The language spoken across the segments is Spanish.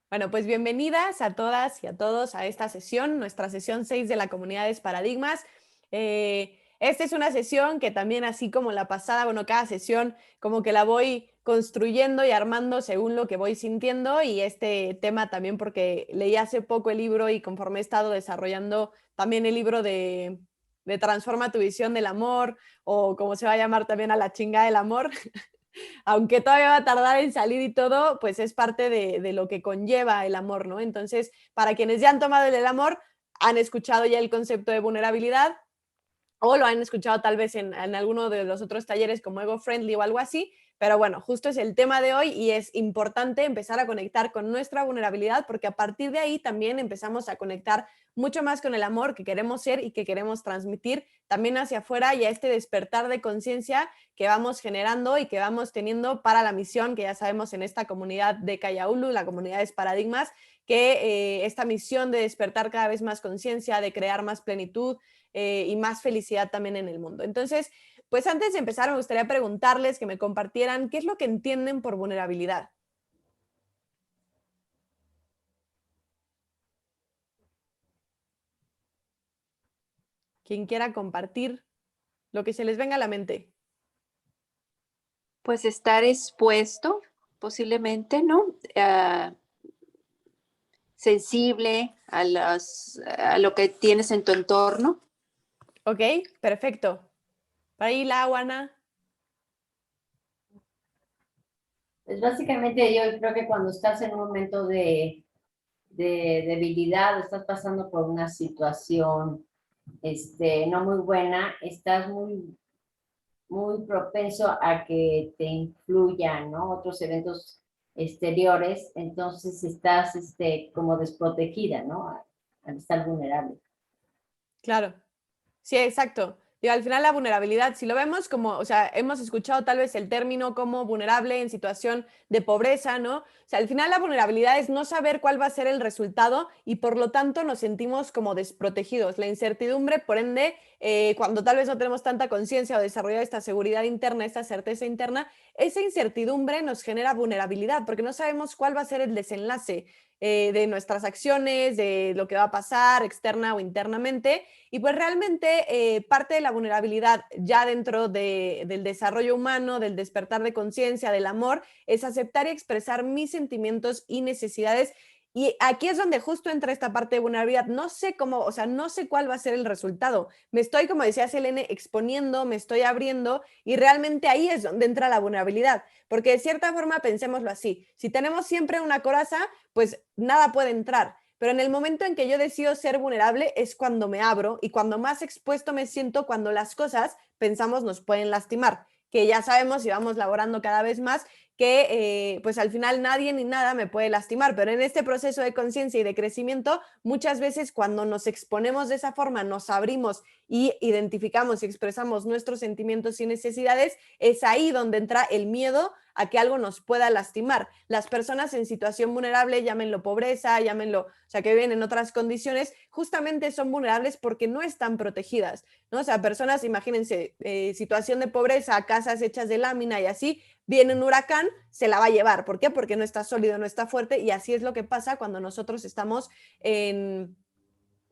Bueno, pues bienvenidas a todas y a todos a esta sesión, nuestra sesión 6 de la Comunidades Paradigmas. Esta es una sesión que también, así como la pasada, bueno, cada sesión como que la voy construyendo y armando según lo que voy sintiendo, y este tema también porque leí hace poco el libro y conforme he estado desarrollando también el libro de Transforma tu visión del amor, o como se va a llamar también, A la chingada del amor. Aunque todavía va a tardar en salir y todo, pues es parte de lo que conlleva el amor, ¿no? Entonces, para quienes ya han tomado el amor, han escuchado ya el concepto de vulnerabilidad, o lo han escuchado tal vez en alguno de los otros talleres como Ego Friendly o algo así, pero bueno, justo es el tema de hoy y es importante empezar a conectar con nuestra vulnerabilidad, porque a partir de ahí también empezamos a conectar mucho más con el amor que queremos ser y que queremos transmitir también hacia afuera, y a este despertar de conciencia que vamos generando y que vamos teniendo para la misión que ya sabemos en esta comunidad de Kayaulu, la comunidad de Paradigmas, que esta misión de despertar cada vez más conciencia, de crear más plenitud, y más felicidad también en el mundo. Entonces, pues antes de empezar, me gustaría preguntarles, que me compartieran qué es lo que entienden por vulnerabilidad. Quien quiera compartir lo que se les venga a la mente. Pues estar expuesto, posiblemente, ¿no? Sensible a lo que tienes en tu entorno. Ok, perfecto. Para ahí la Ana. Pues básicamente yo creo que cuando estás en un momento de debilidad, estás pasando por una situación no muy buena, estás muy propenso a que te influyan, ¿no? Otros eventos exteriores, entonces estás como desprotegida, ¿no? Al estar vulnerable. Claro. Sí, exacto. Digo, al final la vulnerabilidad, si lo vemos como, o sea, hemos escuchado tal vez el término como vulnerable en situación de pobreza, ¿no? O sea, al final la vulnerabilidad es no saber cuál va a ser el resultado y por lo tanto nos sentimos como desprotegidos. La incertidumbre, por ende, cuando tal vez no tenemos tanta conciencia o desarrollado esta seguridad interna, esta certeza interna, esa incertidumbre nos genera vulnerabilidad porque no sabemos cuál va a ser el desenlace de nuestras acciones, de lo que va a pasar externa o internamente. Y pues realmente parte de la vulnerabilidad ya dentro del desarrollo humano, del despertar de conciencia, del amor, es aceptar y expresar mis sentimientos y necesidades. Y aquí es donde justo entra esta parte de vulnerabilidad. No sé cómo, o sea, no sé cuál va a ser el resultado. Me estoy, como decía Selene, exponiendo, me estoy abriendo, y realmente ahí es donde entra la vulnerabilidad. Porque de cierta forma, pensémoslo así, si tenemos siempre una coraza, pues nada puede entrar. Pero en el momento en que yo decido ser vulnerable es cuando me abro, y cuando más expuesto me siento, cuando las cosas, pensamos, nos pueden lastimar, que ya sabemos y vamos laborando cada vez más que pues al final nadie ni nada me puede lastimar, pero en este proceso de conciencia y de crecimiento, muchas veces cuando nos exponemos de esa forma, nos abrimos y identificamos y expresamos nuestros sentimientos y necesidades, es ahí donde entra el miedo a que algo nos pueda lastimar. Las personas en situación vulnerable, llámenlo pobreza, llámenlo, o sea, que viven en otras condiciones, justamente son vulnerables porque no están protegidas, ¿no? O sea, personas, imagínense, situación de pobreza, casas hechas de lámina y así, viene un huracán, se la va a llevar. ¿Por qué? Porque no está sólido, no está fuerte, y así es lo que pasa cuando nosotros estamos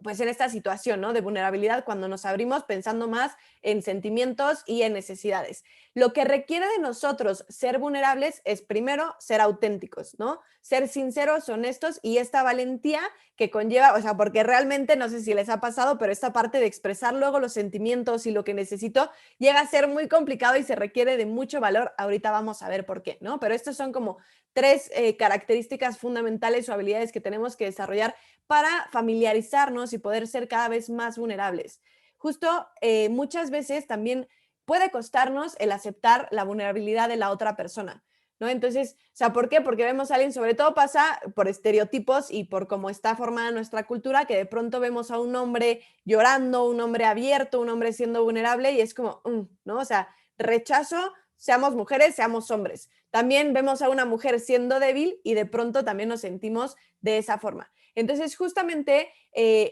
pues en esta situación, ¿no? De vulnerabilidad, cuando nos abrimos pensando más en sentimientos y en necesidades. Lo que requiere de nosotros ser vulnerables es primero ser auténticos, ¿no? Ser sinceros, honestos, y esta valentía que conlleva, o sea, porque realmente no sé si les ha pasado, pero esta parte de expresar luego los sentimientos y lo que necesito llega a ser muy complicado y se requiere de mucho valor. Ahorita vamos a ver por qué, ¿no? Pero estos son como tres características fundamentales o habilidades que tenemos que desarrollar para familiarizarnos y poder ser cada vez más vulnerables. Justo muchas veces también puede costarnos el aceptar la vulnerabilidad de la otra persona, ¿no? Entonces, o sea, ¿por qué? Porque vemos a alguien, sobre todo pasa por estereotipos y por cómo está formada nuestra cultura, que de pronto vemos a un hombre llorando, un hombre abierto, un hombre siendo vulnerable, y es como, ¿no? O sea, rechazo, seamos mujeres, seamos hombres. También vemos a una mujer siendo débil y de pronto también nos sentimos de esa forma. Entonces, justamente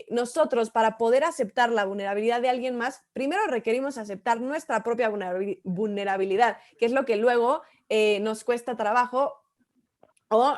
nosotros, para poder aceptar la vulnerabilidad de alguien más, primero requerimos aceptar nuestra propia vulnerabilidad, que es lo que luego nos cuesta trabajo o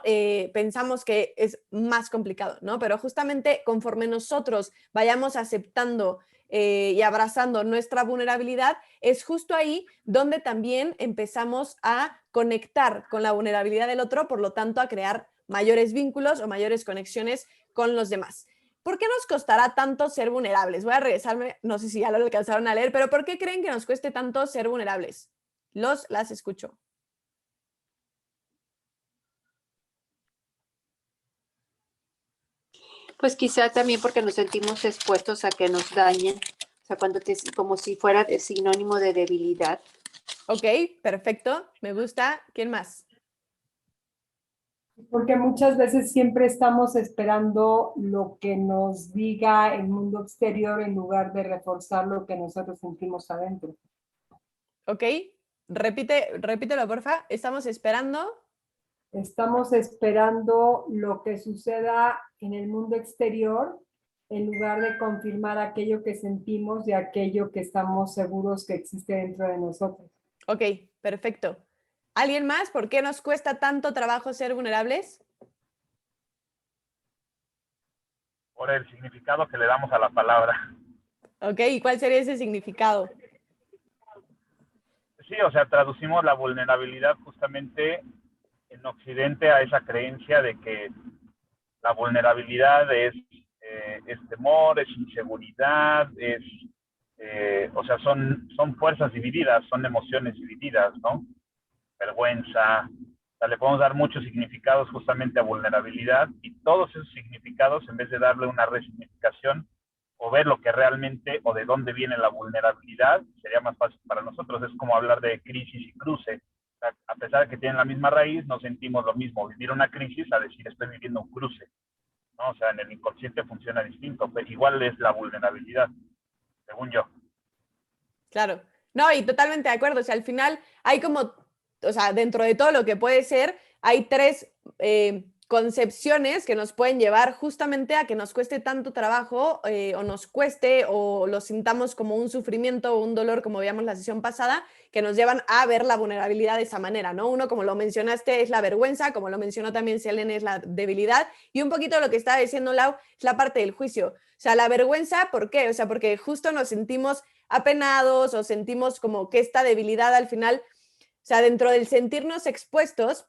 pensamos que es más complicado, ¿no? Pero justamente conforme nosotros vayamos aceptando y abrazando nuestra vulnerabilidad, es justo ahí donde también empezamos a conectar con la vulnerabilidad del otro, por lo tanto a crear mayores vínculos o mayores conexiones con los demás. ¿Por qué nos costará tanto ser vulnerables? Voy a regresarme, no sé si ya lo alcanzaron a leer, pero ¿por qué creen que nos cueste tanto ser vulnerables? Las escucho. Pues quizá también porque nos sentimos expuestos a que nos dañen, o sea, como si fuera de sinónimo de debilidad. Ok, perfecto, me gusta. ¿Quién más? Porque muchas veces siempre estamos esperando lo que nos diga el mundo exterior en lugar de reforzar lo que nosotros sentimos adentro. Ok, repítelo, porfa. Estamos esperando. Estamos esperando lo que suceda en el mundo exterior en lugar de confirmar aquello que sentimos y aquello que estamos seguros que existe dentro de nosotros. Ok, perfecto. ¿Alguien más? ¿Por qué nos cuesta tanto trabajo ser vulnerables? Por el significado que le damos a la palabra. Ok, ¿y cuál sería ese significado? Sí, o sea, traducimos la vulnerabilidad justamente en Occidente a esa creencia de que la vulnerabilidad es temor, es inseguridad, o sea, son fuerzas divididas, son emociones divididas, ¿no? Vergüenza. O sea, le podemos dar muchos significados justamente a vulnerabilidad y todos esos significados, en vez de darle una resignificación o ver lo que realmente o de dónde viene la vulnerabilidad, sería más fácil para nosotros. Es como hablar de crisis y cruce. O sea, a pesar de que tienen la misma raíz, no sentimos lo mismo. Vivir una crisis a decir estoy viviendo un cruce, ¿no? O sea, en el inconsciente funciona distinto, pero igual es la vulnerabilidad, según yo. Claro. No, y totalmente de acuerdo. O sea, al final hay como, o sea, dentro de todo lo que puede ser, hay tres concepciones que nos pueden llevar justamente a que nos cueste tanto trabajo o nos cueste o lo sintamos como un sufrimiento o un dolor, como veíamos la sesión pasada, que nos llevan a ver la vulnerabilidad de esa manera, ¿no? Uno, como lo mencionaste, es la vergüenza, como lo mencionó también Selene, es la debilidad, y un poquito lo que estaba diciendo Lau es la parte del juicio. O sea, la vergüenza, ¿por qué? O sea, porque justo nos sentimos apenados o sentimos como que esta debilidad al final, o sea, dentro del sentirnos expuestos,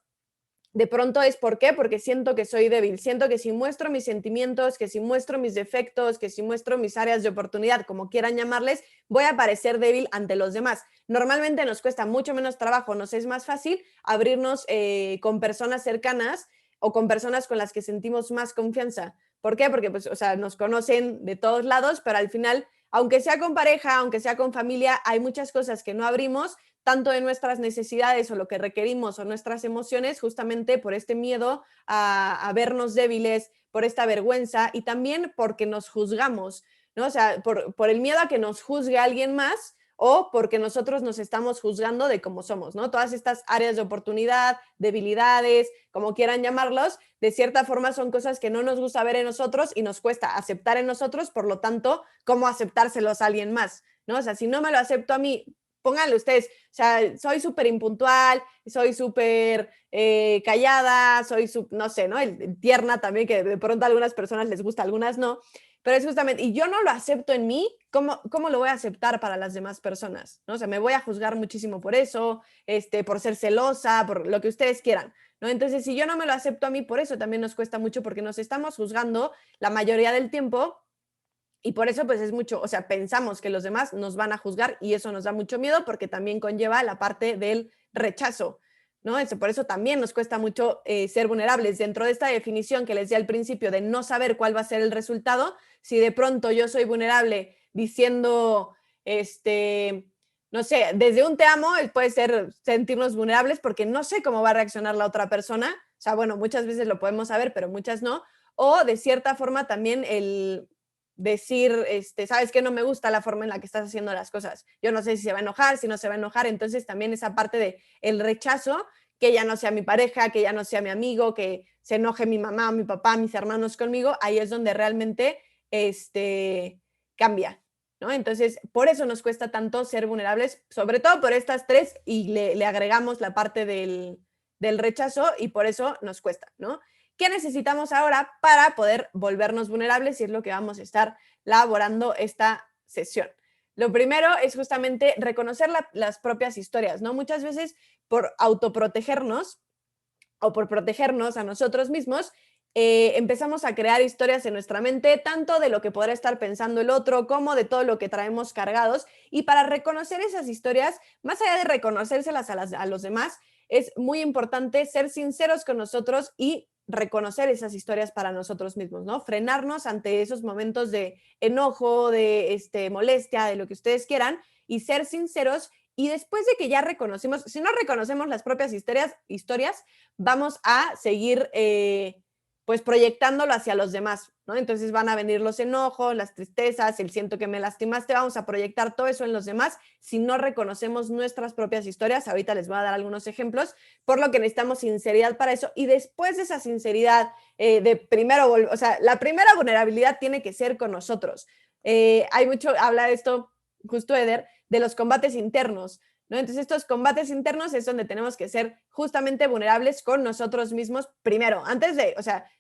de pronto es ¿por qué? Porque siento que soy débil, siento que si muestro mis sentimientos, que si muestro mis defectos, que si muestro mis áreas de oportunidad, como quieran llamarles, voy a parecer débil ante los demás. Normalmente nos cuesta mucho menos trabajo, nos es más fácil abrirnos con personas cercanas o con personas con las que sentimos más confianza. ¿Por qué? Porque pues, o sea, nos conocen de todos lados, pero al final, aunque sea con pareja, aunque sea con familia, hay muchas cosas que no abrimos tanto de nuestras necesidades o lo que requerimos o nuestras emociones, justamente por este miedo a vernos débiles, por esta vergüenza y también porque nos juzgamos, ¿no? O sea, por el miedo a que nos juzgue alguien más o porque nosotros nos estamos juzgando de cómo somos, ¿no? Todas estas áreas de oportunidad, debilidades, como quieran llamarlos, de cierta forma son cosas que no nos gusta ver en nosotros y nos cuesta aceptar en nosotros, por lo tanto, ¿cómo aceptárselos a alguien más? ¿No? O sea, si no me lo acepto a mí, pónganle ustedes, o sea, soy súper impuntual, soy súper callada, no sé, ¿no? Tierna también, que de pronto a algunas personas les gusta, a algunas no, pero es justamente, y yo no lo acepto en mí, ¿cómo lo voy a aceptar para las demás personas? ¿No? O sea, me voy a juzgar muchísimo por eso, por ser celosa, por lo que ustedes quieran, ¿no? Entonces, si yo no me lo acepto a mí, por eso también nos cuesta mucho, porque nos estamos juzgando la mayoría del tiempo. Y por eso pues es mucho, o sea, pensamos que los demás nos van a juzgar y eso nos da mucho miedo porque también conlleva la parte del rechazo, ¿no? Por eso también nos cuesta mucho ser vulnerables. Dentro de esta definición que les di al principio de no saber cuál va a ser el resultado, si de pronto yo soy vulnerable diciendo, no sé, desde un te amo, puede ser sentirnos vulnerables porque no sé cómo va a reaccionar la otra persona. O sea, bueno, muchas veces lo podemos saber, pero muchas no. O de cierta forma también el decir, sabes que no me gusta la forma en la que estás haciendo las cosas. Yo no sé si se va a enojar, si no se va a enojar. Entonces también esa parte de el rechazo, que ya no sea mi pareja, que ya no sea mi amigo, que se enoje mi mamá, mi papá, mis hermanos conmigo, ahí es donde realmente cambia, ¿no? Entonces, por eso nos cuesta tanto ser vulnerables, sobre todo por estas tres, y le agregamos la parte del del rechazo y por eso nos cuesta, ¿no? ¿Qué necesitamos ahora para poder volvernos vulnerables? Y es lo que vamos a estar elaborando esta sesión. Lo primero es justamente reconocer las propias historias, ¿no? Muchas veces por autoprotegernos o por protegernos a nosotros mismos, empezamos a crear historias en nuestra mente, tanto de lo que podrá estar pensando el otro, como de todo lo que traemos cargados. Y para reconocer esas historias, más allá de reconocérselas a los demás, es muy importante ser sinceros con nosotros y reconocer esas historias para nosotros mismos, ¿no? Frenarnos ante esos momentos de enojo, de molestia, de lo que ustedes quieran, y ser sinceros. Y después de que ya reconocemos, si no reconocemos las propias historias, vamos a seguir pues proyectándolo hacia los demás, ¿no? Entonces van a venir los enojos, las tristezas, el siento que me lastimaste, vamos a proyectar todo eso en los demás si no reconocemos nuestras propias historias. Ahorita les voy a dar algunos ejemplos, por lo que necesitamos sinceridad para eso. Y después de esa sinceridad, la primera vulnerabilidad tiene que ser con nosotros. Hay mucho, habla de esto, justo Eder, de los combates internos, ¿no? Entonces estos combates internos es donde tenemos que ser justamente vulnerables con nosotros mismos primero, antes de,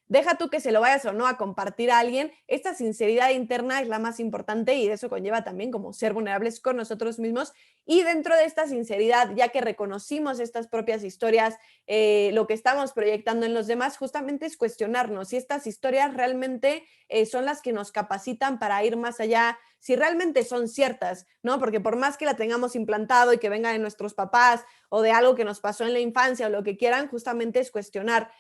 deja tú que se lo vayas o no a compartir a alguien, esta sinceridad interna es la más importante y eso conlleva también como ser vulnerables con nosotros mismos. Y dentro de esta sinceridad, ya que reconocimos estas propias historias, lo que estamos proyectando en los demás justamente es cuestionarnos si estas historias realmente son las que nos capacitan para ir más allá, si realmente son ciertas, ¿no? Porque por más que la tengamos implantado y que venga de nuestros papás o de algo que nos pasó en la infancia o lo que quieran, justamente es cuestionar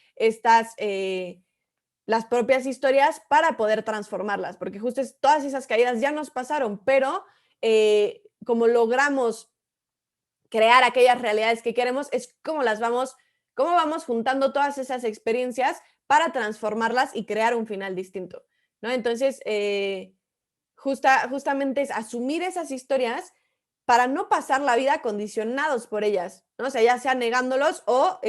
las propias historias para poder transformarlas, porque justo todas esas caídas ya nos pasaron, pero como logramos crear aquellas realidades que queremos, es cómo vamos juntando todas esas experiencias para transformarlas y crear un final distinto, ¿no? Entonces, justamente es asumir esas historias para no pasar la vida condicionados por ellas, ¿no? O sea, ya sea negándolos o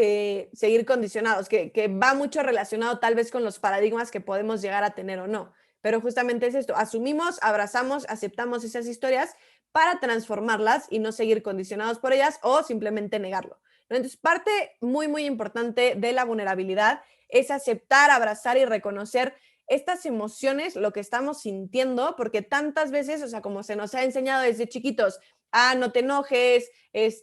seguir condicionados, que va mucho relacionado tal vez con los paradigmas que podemos llegar a tener o no. Pero justamente es esto, asumimos, abrazamos, aceptamos esas historias para transformarlas y no seguir condicionados por ellas o simplemente negarlo, ¿no? Entonces, parte muy, muy importante de la vulnerabilidad es aceptar, abrazar y reconocer estas emociones, lo que estamos sintiendo, porque tantas veces, como se nos ha enseñado desde chiquitos, no te enojes,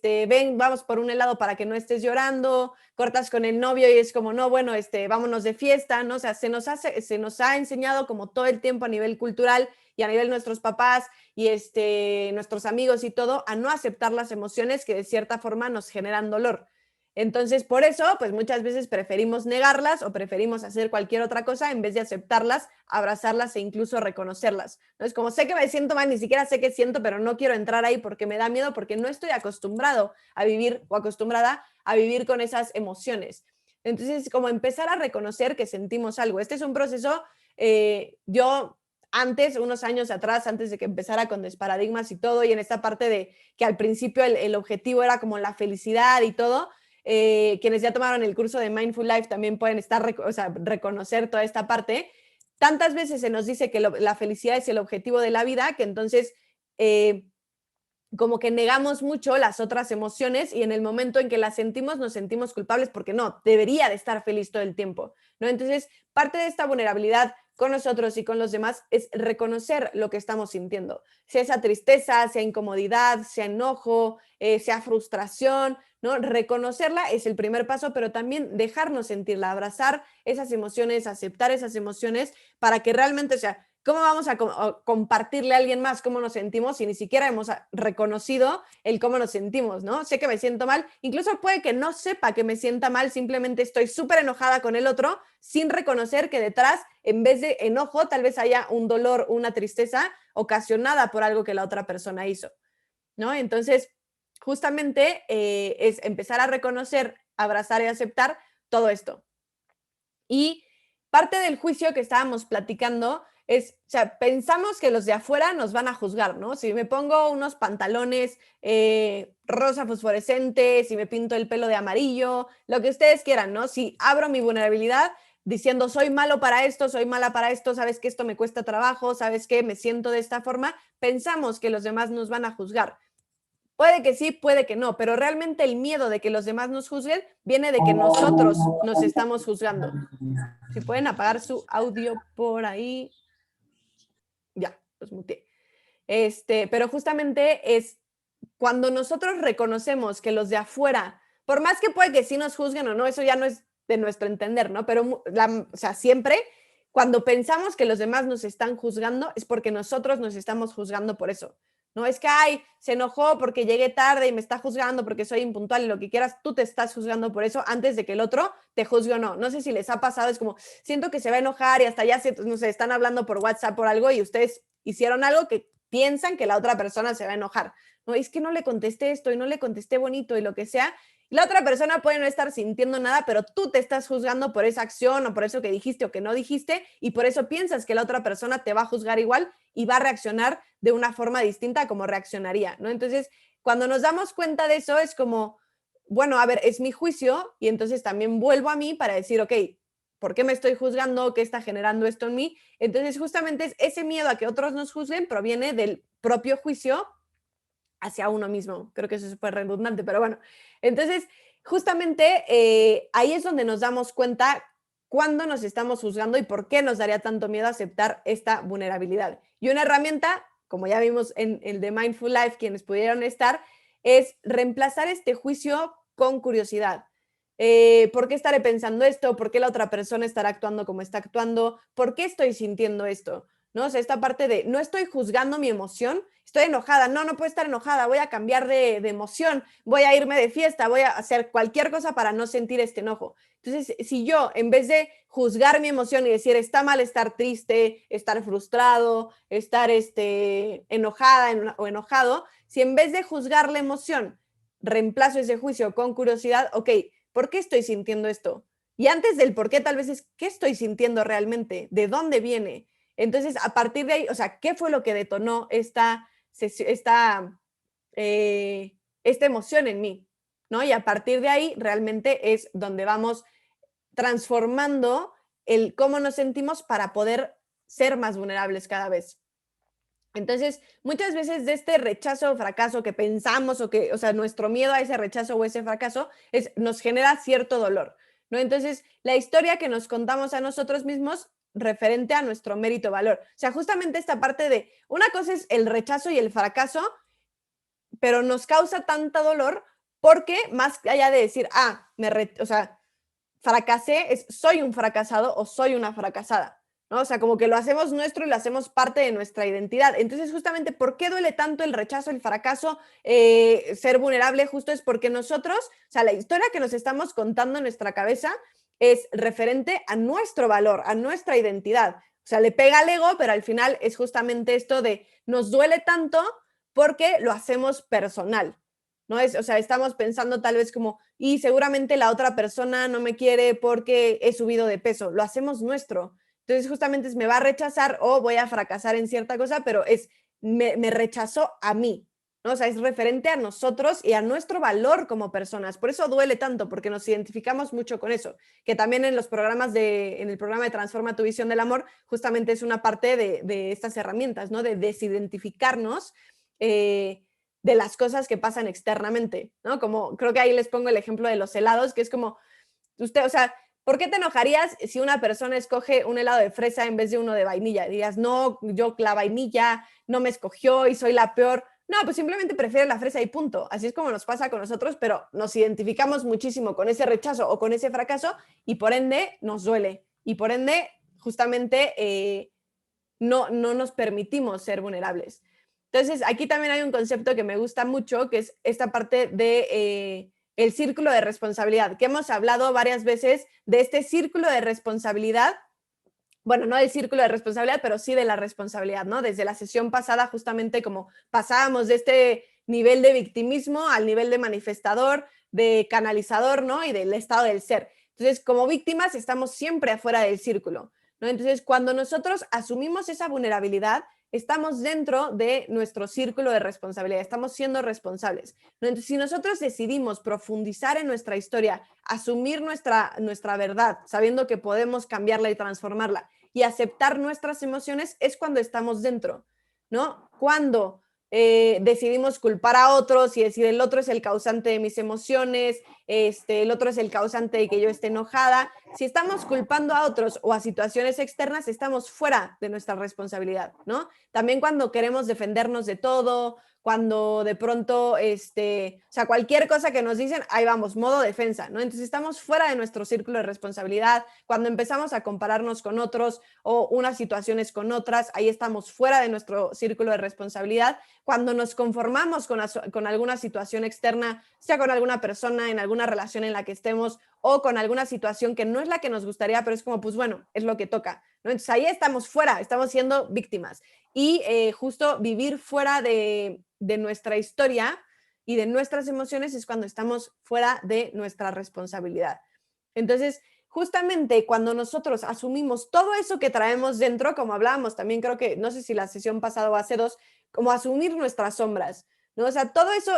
ven, vamos por un helado para que no estés llorando, cortas con el novio y es como, no, bueno, vámonos de fiesta, ¿no? O sea, se nos ha enseñado como todo el tiempo a nivel cultural y a nivel de nuestros papás y nuestros amigos y todo, a no aceptar las emociones que de cierta forma nos generan dolor. Entonces, por eso, pues muchas veces preferimos negarlas o preferimos hacer cualquier otra cosa en vez de aceptarlas, abrazarlas e incluso reconocerlas. Entonces, como sé que me siento mal, ni siquiera sé qué siento, pero no quiero entrar ahí porque me da miedo, porque no estoy acostumbrado a vivir o acostumbrada a vivir con esas emociones. Entonces, como empezar a reconocer que sentimos algo. Este es un proceso, yo antes, unos años atrás, antes de que empezara con Desparadigmas y todo, y en esta parte de que al principio el objetivo era como la felicidad y todo, quienes ya tomaron el curso de Mindful Life también pueden reconocer toda esta parte. Tantas veces se nos dice que la felicidad es el objetivo de la vida, que entonces como que negamos mucho las otras emociones y en el momento en que las sentimos nos sentimos culpables porque no, debería de estar feliz todo el tiempo, ¿no? Entonces, parte de esta vulnerabilidad con nosotros y con los demás es reconocer lo que estamos sintiendo, sea esa tristeza, sea incomodidad, sea enojo, sea frustración, ¿no? Reconocerla es el primer paso, pero también dejarnos sentirla, abrazar esas emociones, aceptar esas emociones para que realmente, ¿cómo vamos a compartirle a alguien más cómo nos sentimos si ni siquiera hemos reconocido el cómo nos sentimos, ¿no? Sé que me siento mal, incluso puede que no sepa que me sienta mal, simplemente estoy súper enojada con el otro sin reconocer que detrás, en vez de enojo, tal vez haya un dolor, una tristeza ocasionada por algo que la otra persona hizo, ¿no? Entonces, justamente es empezar a reconocer, abrazar y aceptar todo esto. Y parte del juicio que estábamos platicando es, pensamos que los de afuera nos van a juzgar, ¿no? Si me pongo unos pantalones rosa fosforescente, si me pinto el pelo de amarillo, lo que ustedes quieran, ¿no? Si abro mi vulnerabilidad diciendo soy malo para esto, soy mala para esto, sabes que esto me cuesta trabajo, sabes que me siento de esta forma, pensamos que los demás nos van a juzgar. Puede que sí, puede que no, pero realmente el miedo de que los demás nos juzguen viene de que nosotros nos estamos juzgando. Si pueden apagar su audio por ahí. Ya, los muteé. Pero justamente es cuando nosotros reconocemos que los de afuera, por más que puede que sí nos juzguen o no, eso ya no es de nuestro entender, ¿no? Pero, o sea, siempre cuando pensamos que los demás nos están juzgando es porque nosotros nos estamos juzgando por eso. No es que, ay, se enojó porque llegué tarde y me está juzgando porque soy impuntual y lo que quieras, tú te estás juzgando por eso antes de que el otro te juzgue o no. No sé si les ha pasado, es como, siento que se va a enojar y hasta ya no sé, están hablando por WhatsApp por algo y ustedes hicieron algo que piensan que la otra persona se va a enojar. No, es que no le contesté esto y no le contesté bonito y lo que sea. Y la otra persona puede no estar sintiendo nada, pero tú te estás juzgando por esa acción o por eso que dijiste o que no dijiste y por eso piensas que la otra persona te va a juzgar igual y va a reaccionar de una forma distinta a como reaccionaría, ¿no? Entonces, cuando nos damos cuenta de eso, es como, bueno, a ver, es mi juicio y entonces también vuelvo a mí para decir, ok, ¿por qué me estoy juzgando? ¿Qué está generando esto en mí? Entonces, justamente ese miedo a que otros nos juzguen proviene del propio juicio hacia uno mismo. Creo que eso es súper redundante, pero bueno. Entonces, justamente ahí es donde nos damos cuenta cuándo nos estamos juzgando y por qué nos daría tanto miedo aceptar esta vulnerabilidad. Y una herramienta, como ya vimos en el de Mindful Life, quienes pudieron estar, es reemplazar este juicio con curiosidad. ¿Por qué estaré pensando esto? ¿Por qué la otra persona estará actuando como está actuando? ¿Por qué estoy sintiendo esto? ¿No? O sea, esta parte de no estoy juzgando mi emoción, estoy enojada, no puedo estar enojada, voy a cambiar de emoción, voy a irme de fiesta, voy a hacer cualquier cosa para no sentir este enojo. Entonces, si yo, en vez de juzgar mi emoción y decir, está mal estar triste, estar frustrado, estar enojada o enojado, si en vez de juzgar la emoción, reemplazo ese juicio con curiosidad, ok, ¿por qué estoy sintiendo esto? Y antes del por qué, tal vez es, ¿qué estoy sintiendo realmente? ¿De dónde viene? Entonces, a partir de ahí, o sea, ¿qué fue lo que detonó esta emoción en mí? ¿No? Y a partir de ahí, realmente es donde vamos transformando el cómo nos sentimos para poder ser más vulnerables cada vez. Entonces, muchas veces de este rechazo o fracaso que pensamos o sea, nuestro miedo a ese rechazo o ese fracaso nos genera cierto dolor, ¿no? Entonces, la historia que nos contamos a nosotros mismos referente a nuestro mérito valor. O sea, justamente esta parte de, una cosa es el rechazo y el fracaso, pero nos causa tanta dolor porque más allá de decir, o sea, fracasé, soy un fracasado o soy una fracasada. ¿No? O sea, como que lo hacemos nuestro y lo hacemos parte de nuestra identidad. Entonces, justamente, ¿por qué duele tanto el rechazo, el fracaso, ser vulnerable? Justo es porque nosotros, o sea, la historia que nos estamos contando en nuestra cabeza es referente a nuestro valor, a nuestra identidad. O sea, le pega al ego, pero al final es justamente esto de nos duele tanto porque lo hacemos personal. ¿No? O sea, estamos pensando tal vez como, y seguramente la otra persona no me quiere porque he subido de peso. Lo hacemos nuestro. Entonces, justamente me va a rechazar o voy a fracasar en cierta cosa, pero me rechazó a mí, ¿no? O sea, es referente a nosotros y a nuestro valor como personas. Por eso duele tanto, porque nos identificamos mucho con eso. Que también en el programa de Transforma tu Visión del Amor, justamente es una parte de estas herramientas, ¿no? De desidentificarnos de las cosas que pasan externamente, ¿no? Como creo que ahí les pongo el ejemplo de los helados, que es como, usted, o sea, ¿por qué te enojarías si una persona escoge un helado de fresa en vez de uno de vainilla? Dirías, no, yo la vainilla no me escogió y soy la peor. No, pues simplemente prefiero la fresa y punto. Así es como nos pasa con nosotros, pero nos identificamos muchísimo con ese rechazo o con ese fracaso y por ende nos duele. Y por ende, justamente, no nos permitimos ser vulnerables. Entonces, aquí también hay un concepto que me gusta mucho, que es esta parte de el círculo de responsabilidad, que hemos hablado varias veces de este círculo de responsabilidad, bueno, no del círculo de responsabilidad, pero sí de la responsabilidad, ¿no? Desde la sesión pasada, justamente como pasábamos de este nivel de victimismo al nivel de manifestador, de canalizador, ¿no? Y del estado del ser. Entonces, como víctimas estamos siempre afuera del círculo, ¿no? Entonces, cuando nosotros asumimos esa vulnerabilidad, estamos dentro de nuestro círculo de responsabilidad, estamos siendo responsables, ¿no? Entonces, si nosotros decidimos profundizar en nuestra historia, asumir nuestra verdad, sabiendo que podemos cambiarla y transformarla, y aceptar nuestras emociones, es cuando estamos dentro, ¿no? Cuando decidimos culpar a otros y decir el otro es el causante de mis emociones, el otro es el causante de que yo esté enojada. Si estamos culpando a otros o a situaciones externas, estamos fuera de nuestra responsabilidad, ¿no? También cuando queremos defendernos de todo, cuando de pronto, o sea, cualquier cosa que nos dicen, ahí vamos, modo defensa, ¿no? Entonces estamos fuera de nuestro círculo de responsabilidad. Cuando empezamos a compararnos con otros o unas situaciones con otras, ahí estamos fuera de nuestro círculo de responsabilidad. Cuando nos conformamos con alguna situación externa, sea con alguna persona, en alguna relación en la que estemos o con alguna situación que no es la que nos gustaría, pero es como, pues bueno, es lo que toca, ¿no? Entonces ahí estamos fuera, estamos siendo víctimas. Y justo vivir fuera de nuestra historia y de nuestras emociones es cuando estamos fuera de nuestra responsabilidad. Entonces, justamente cuando nosotros asumimos todo eso que traemos dentro, como hablábamos también, creo que, no sé si la sesión pasada o hace dos, como asumir nuestras sombras, ¿no? O sea, todo eso,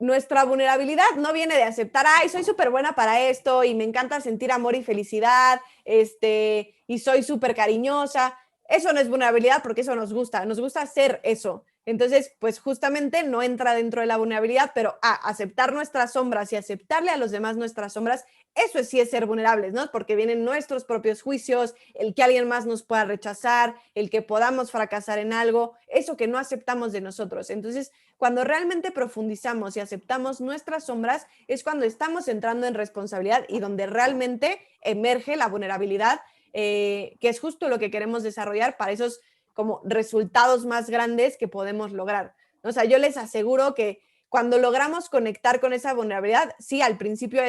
nuestra vulnerabilidad no viene de aceptar, ay, soy súper buena para esto y me encanta sentir amor y felicidad, y soy súper cariñosa. Eso no es vulnerabilidad porque eso nos gusta hacer eso. Entonces, pues justamente no entra dentro de la vulnerabilidad, pero aceptar nuestras sombras y aceptarle a los demás nuestras sombras, eso sí es ser vulnerables, ¿no? Porque vienen nuestros propios juicios, el que alguien más nos pueda rechazar, el que podamos fracasar en algo, eso que no aceptamos de nosotros. Entonces, cuando realmente profundizamos y aceptamos nuestras sombras, es cuando estamos entrando en responsabilidad y donde realmente emerge la vulnerabilidad, que es justo lo que queremos desarrollar para esos como resultados más grandes que podemos lograr. O sea, yo les aseguro que cuando logramos conectar con esa vulnerabilidad, sí, al principio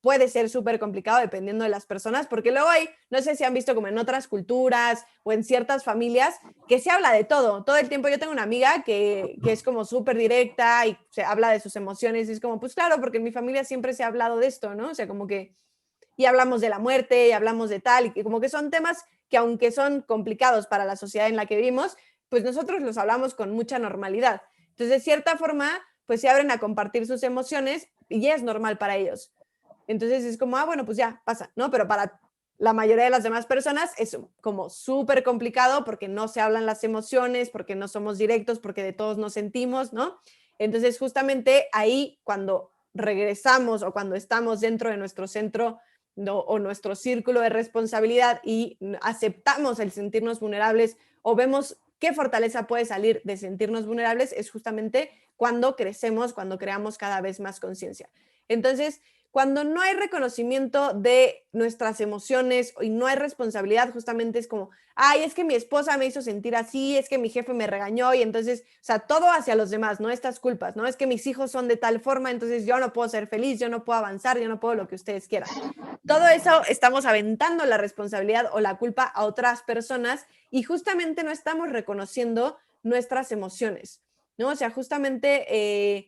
puede ser súper complicado dependiendo de las personas, porque luego hay, no sé si han visto como en otras culturas o en ciertas familias, que se habla de todo el tiempo. Yo tengo una amiga que es como súper directa y se habla de sus emociones y es como, pues claro, porque en mi familia siempre se ha hablado de esto, ¿no? O sea, como que, y hablamos de la muerte y hablamos de tal, y como que son temas que aunque son complicados para la sociedad en la que vivimos, pues nosotros los hablamos con mucha normalidad. Entonces, de cierta forma, pues se abren a compartir sus emociones y ya es normal para ellos. Entonces es como, bueno, pues ya pasa, ¿no? Pero para la mayoría de las demás personas es como súper complicado porque no se hablan las emociones, porque no somos directos, porque de todos nos sentimos, ¿no? Entonces justamente ahí cuando regresamos o cuando estamos dentro de nuestro centro, ¿no? O nuestro círculo de responsabilidad y aceptamos el sentirnos vulnerables o vemos qué fortaleza puede salir de sentirnos vulnerables, es justamente cuando crecemos, cuando creamos cada vez más conciencia. Entonces, cuando no hay reconocimiento de nuestras emociones y no hay responsabilidad, justamente es como, ay, es que mi esposa me hizo sentir así, es que mi jefe me regañó y entonces, o sea, todo hacia los demás, ¿no? Estas culpas, ¿no? Es que mis hijos son de tal forma, entonces yo no puedo ser feliz, yo no puedo avanzar, yo no puedo lo que ustedes quieran. Todo eso estamos aventando la responsabilidad o la culpa a otras personas y justamente no estamos reconociendo nuestras emociones, ¿no? O sea, justamente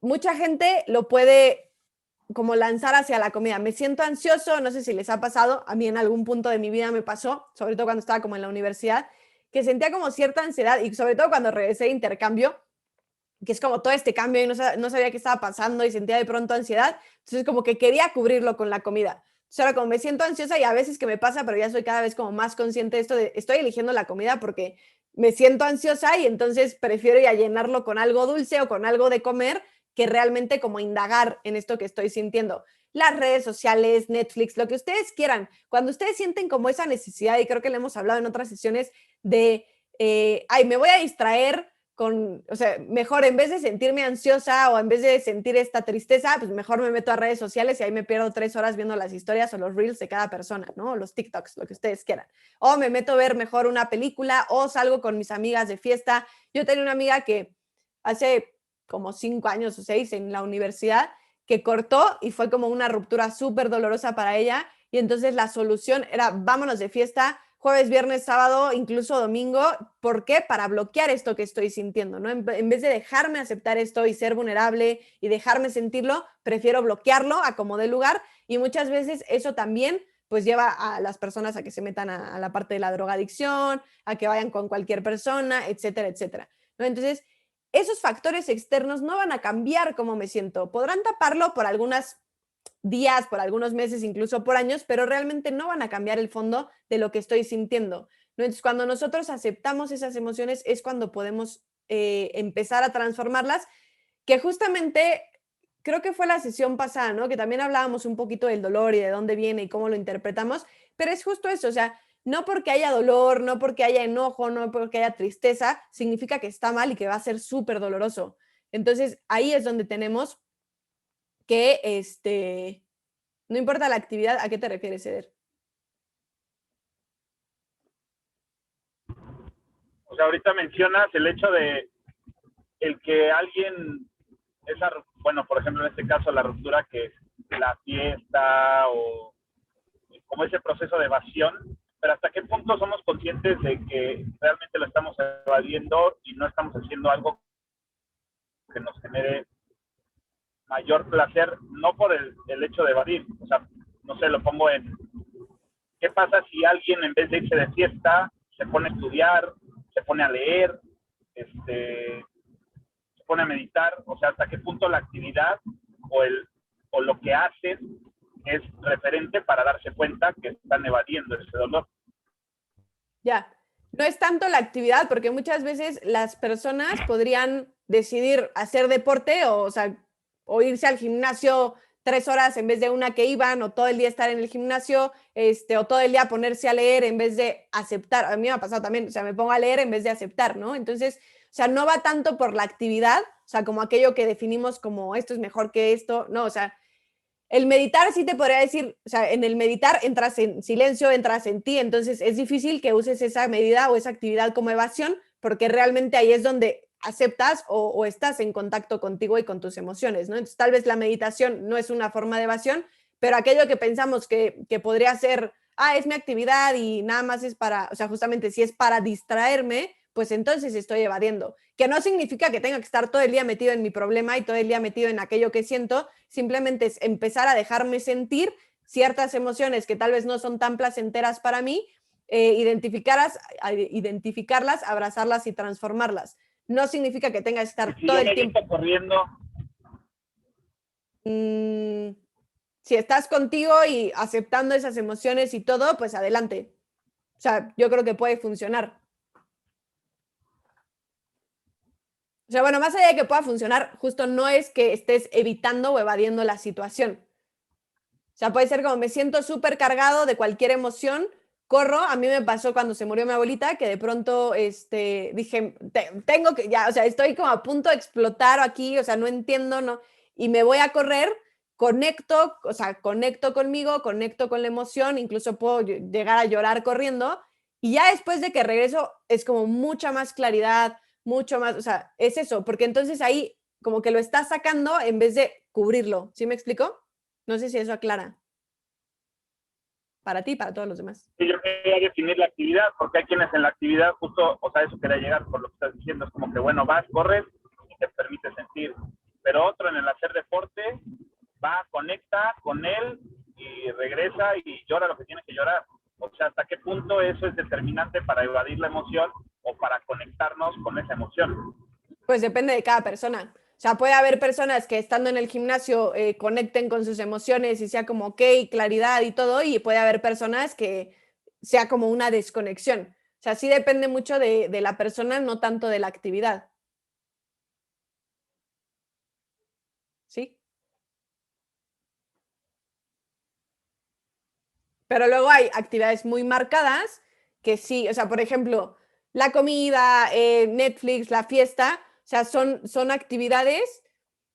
mucha gente lo puede como lanzar hacia la comida. Me siento ansioso, no sé si les ha pasado, a mí en algún punto de mi vida me pasó, sobre todo cuando estaba como en la universidad, que sentía como cierta ansiedad y sobre todo cuando regresé de intercambio, que es como todo este cambio y no sabía qué estaba pasando y sentía de pronto ansiedad, entonces como que quería cubrirlo con la comida. Entonces ahora como me siento ansiosa y a veces que me pasa, pero ya soy cada vez como más consciente de esto, de estoy eligiendo la comida porque me siento ansiosa y entonces prefiero ir a llenarlo con algo dulce o con algo de comer que realmente como indagar en esto que estoy sintiendo. Las redes sociales, Netflix, lo que ustedes quieran. Cuando ustedes sienten como esa necesidad, y creo que le hemos hablado en otras sesiones, de, ay, me voy a distraer o sea, mejor en vez de sentirme ansiosa o en vez de sentir esta tristeza, pues mejor me meto a redes sociales y ahí me pierdo 3 horas viendo las historias o los reels de cada persona, ¿no? O los TikToks, lo que ustedes quieran. O me meto a ver mejor una película o salgo con mis amigas de fiesta. Yo tenía una amiga que hace como 5 años o 6 en la universidad que cortó y fue como una ruptura súper dolorosa para ella y entonces la solución era vámonos de fiesta jueves, viernes, sábado, incluso domingo. ¿Por qué? Para bloquear esto que estoy sintiendo, ¿no? En vez de dejarme aceptar esto y ser vulnerable y dejarme sentirlo, prefiero bloquearlo a como dé lugar y muchas veces eso también pues lleva a las personas a que se metan a la parte de la drogadicción, a que vayan con cualquier persona, etcétera, etcétera, ¿no? Entonces, esos factores externos no van a cambiar cómo me siento. Podrán taparlo por algunos días, por algunos meses, incluso por años, pero realmente no van a cambiar el fondo de lo que estoy sintiendo, ¿no? Entonces, cuando nosotros aceptamos esas emociones es cuando podemos empezar a transformarlas, que justamente creo que fue la sesión pasada, ¿no? Que también hablábamos un poquito del dolor y de dónde viene y cómo lo interpretamos, pero es justo eso, o sea, no porque haya dolor, no porque haya enojo, no porque haya tristeza, significa que está mal y que va a ser súper doloroso. Entonces, ahí es donde tenemos que, no importa la actividad, ¿a qué te refieres, Eder? O sea, ahorita mencionas el hecho de el que alguien, bueno, por ejemplo, en este caso, la ruptura que es la fiesta o como ese proceso de evasión, pero hasta qué punto somos conscientes de que realmente lo estamos evadiendo y no estamos haciendo algo que nos genere mayor placer, no por el hecho de evadir. O sea, no sé, lo pongo en, ¿qué pasa si alguien en vez de irse de fiesta se pone a estudiar, se pone a leer, se pone a meditar? O sea, hasta qué punto la actividad o lo que hacen es referente para darse cuenta que están evadiendo ese dolor. Ya, no es tanto la actividad, porque muchas veces las personas podrían decidir hacer deporte o sea, o irse al gimnasio 3 horas en vez de una que iban, o todo el día estar en el gimnasio, o todo el día ponerse a leer en vez de aceptar. A mí me ha pasado también, o sea, me pongo a leer en vez de aceptar, ¿no? Entonces, o sea, no va tanto por la actividad, o sea, como aquello que definimos como esto es mejor que esto, no, o sea, el meditar sí te podría decir, o sea, en el meditar entras en silencio, entras en ti, entonces es difícil que uses esa medida o esa actividad como evasión, porque realmente ahí es donde aceptas o estás en contacto contigo y con tus emociones, ¿no? Entonces tal vez la meditación no es una forma de evasión, pero aquello que pensamos que podría ser, es mi actividad y nada más es para, o sea, justamente si es para distraerme, pues entonces estoy evadiendo. Que no significa que tenga que estar todo el día metido en mi problema y todo el día metido en aquello que siento, simplemente es empezar a dejarme sentir ciertas emociones que tal vez no son tan placenteras para mí, identificarlas, abrazarlas y transformarlas. No significa que tenga que estar Si todo yo el me tiempo. grito corriendo, Si estás contigo y aceptando esas emociones y todo, pues adelante. O sea, yo creo que puede funcionar. O sea, bueno, más allá de que pueda funcionar, justo no es que estés evitando o evadiendo la situación. O sea, puede ser como me siento súper cargado de cualquier emoción, corro. A mí me pasó cuando se murió mi abuelita, que de pronto dije, tengo que, ya, o sea, estoy como a punto de explotar aquí, o sea, no entiendo, no, y me voy a correr, conecto, o sea, conecto conmigo, conecto con la emoción, incluso puedo llegar a llorar corriendo, y ya después de que regreso es como mucha más claridad, mucho más, o sea, es eso, porque entonces ahí como que lo estás sacando en vez de cubrirlo, ¿sí me explico? No sé si eso aclara. Para ti y para todos los demás. sí, yo quería definir la actividad, porque hay quienes en la actividad justo, o sea, eso quería llegar por lo que estás diciendo, es como que, bueno, vas, corres y te permite sentir, pero otro en el hacer deporte va, conecta con él y regresa y llora lo que tiene que llorar. O sea, ¿hasta qué punto eso es determinante para evadir la emoción o para conectarnos con esa emoción? Pues depende de cada persona. O sea, puede haber personas que estando en el gimnasio conecten con sus emociones y sea como, ok, claridad y todo, y puede haber personas que sea como una desconexión. O sea, sí depende mucho de la persona, no tanto de la actividad. ¿Sí? Pero luego hay actividades muy marcadas que sí, o sea, por ejemplo, la comida, Netflix, la fiesta, o sea, son actividades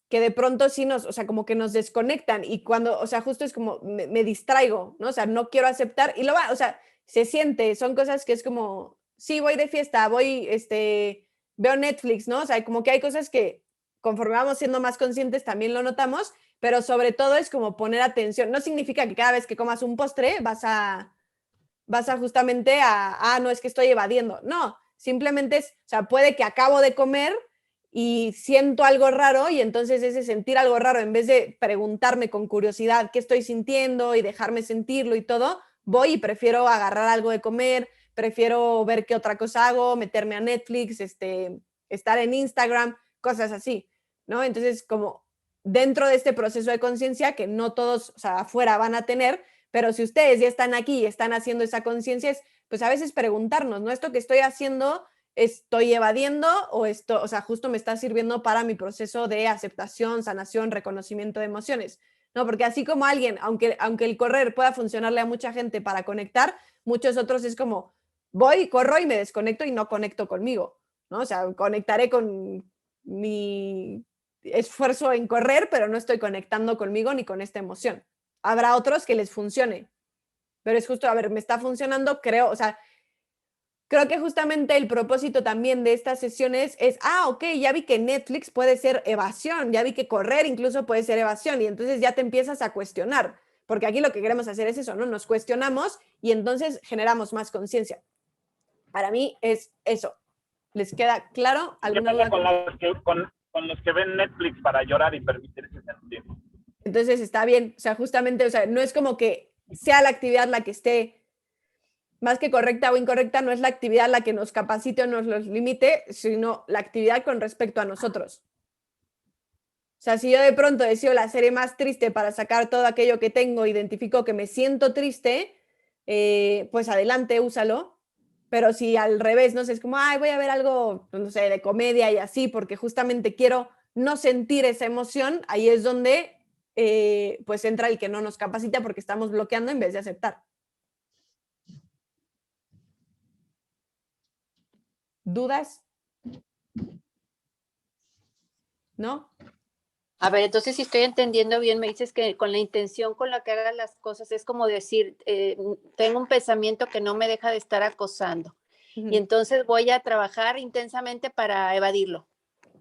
que de pronto sí nos, o sea, como que nos desconectan y cuando, o sea, justo es como me distraigo, ¿no? O sea, no quiero aceptar y lo va, o sea, se siente, son cosas que es como, sí, voy de fiesta, voy, veo Netflix, ¿no? O sea, como que hay cosas que conforme vamos siendo más conscientes también lo notamos, pero sobre todo es como poner atención. No significa que cada vez que comas un postre vas a justamente no, es que estoy evadiendo. No, simplemente es, o sea, puede que acabo de comer y siento algo raro y entonces ese sentir algo raro, en vez de preguntarme con curiosidad qué estoy sintiendo y dejarme sentirlo y todo, voy y prefiero agarrar algo de comer, prefiero ver qué otra cosa hago, meterme a Netflix, estar en Instagram, cosas así, ¿no? Entonces, como dentro de este proceso de conciencia que no todos, o sea, afuera van a tener, pero si ustedes ya están aquí y están haciendo esa conciencia, es pues a veces preguntarnos, ¿no? Esto que estoy haciendo estoy evadiendo o esto, o sea, justo me está sirviendo para mi proceso de aceptación, sanación, reconocimiento de emociones, ¿no? Porque así como alguien, aunque el correr pueda funcionarle a mucha gente para conectar, muchos otros es como, voy, corro y me desconecto y no conecto conmigo, ¿no? O sea, conectaré con mi esfuerzo en correr, pero no estoy conectando conmigo ni con esta emoción. Habrá otros que les funcione, pero es justo, a ver, me está funcionando, creo, o sea, creo que justamente el propósito también de estas sesiones es, ok, ya vi que Netflix puede ser evasión, ya vi que correr incluso puede ser evasión, y entonces ya te empiezas a cuestionar, porque aquí lo que queremos hacer es eso, ¿no? Nos cuestionamos y entonces generamos más conciencia. Para mí es eso. ¿Les queda claro? ¿Qué ¿Alguna pasa duda? con los que ven Netflix para llorar y permitirse sentir? Entonces está bien, o sea, justamente, o sea, no es como que sea la actividad la que esté más que correcta o incorrecta, no es la actividad la que nos capacite o nos los limite, sino la actividad con respecto a nosotros. O sea, si yo de pronto decido la serie más triste para sacar todo aquello que tengo, identifico que me siento triste, pues adelante, úsalo. Pero si al revés, no sé, es como, ay, voy a ver algo, no sé, de comedia y así, porque justamente quiero no sentir esa emoción, ahí es donde pues entra el que no nos capacita porque estamos bloqueando en vez de aceptar. ¿Dudas? ¿No? A ver, entonces si estoy entendiendo bien, me dices que con la intención con la que hagas las cosas es como decir, tengo un pensamiento que no me deja de estar acosando y entonces voy a trabajar intensamente para evadirlo.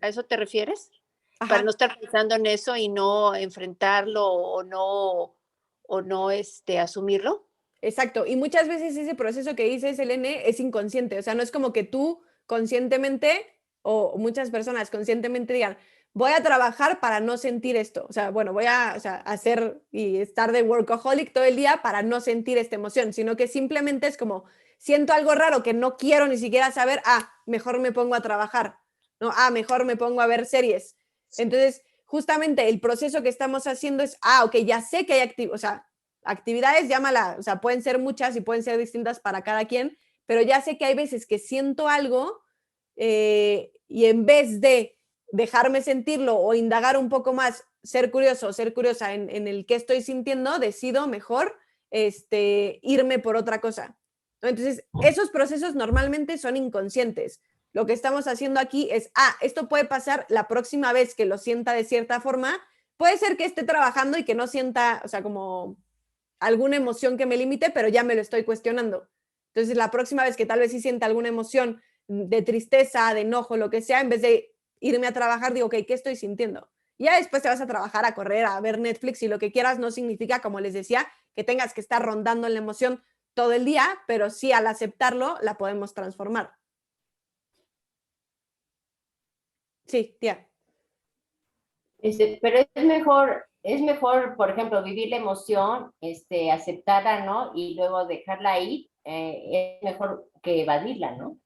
¿A eso te refieres? Para no Ajá, estar pensando en eso y no enfrentarlo o no asumirlo. exacto. Y muchas veces ese proceso que dices, Selene, es inconsciente. O sea, no es como que tú conscientemente o muchas personas conscientemente digan, voy a trabajar para no sentir esto. O sea, bueno, voy a, o sea, hacer y estar de workaholic todo el día para no sentir esta emoción, sino que simplemente es como, siento algo raro que no quiero ni siquiera saber, mejor me pongo a trabajar, ¿no? Mejor me pongo a ver series. Entonces, justamente el proceso que estamos haciendo es, ok, ya sé que hay o sea, actividades, llámala, o sea, pueden ser muchas y pueden ser distintas para cada quien, pero ya sé que hay veces que siento algo y en vez de dejarme sentirlo o indagar un poco más, ser curioso o ser curiosa en el que estoy sintiendo, decido mejor irme por otra cosa, ¿no? Entonces, esos procesos normalmente son inconscientes. Lo que estamos haciendo aquí es, esto puede pasar la próxima vez que lo sienta de cierta forma, puede ser que esté trabajando y que no sienta, o sea, como alguna emoción que me limite, pero ya me lo estoy cuestionando. Entonces, la próxima vez que tal vez sí sienta alguna emoción de tristeza, de enojo, lo que sea, en vez de irme a trabajar, digo, ok, ¿qué estoy sintiendo? Y ya después te vas a trabajar, a correr, a ver Netflix y lo que quieras, no significa, como les decía, que tengas que estar rondando en la emoción todo el día, pero sí al aceptarlo la podemos transformar. Sí, tía. Pero es mejor, por ejemplo, vivir la emoción, aceptarla, ¿no? Y luego dejarla ahí, es mejor que evadirla, ¿no?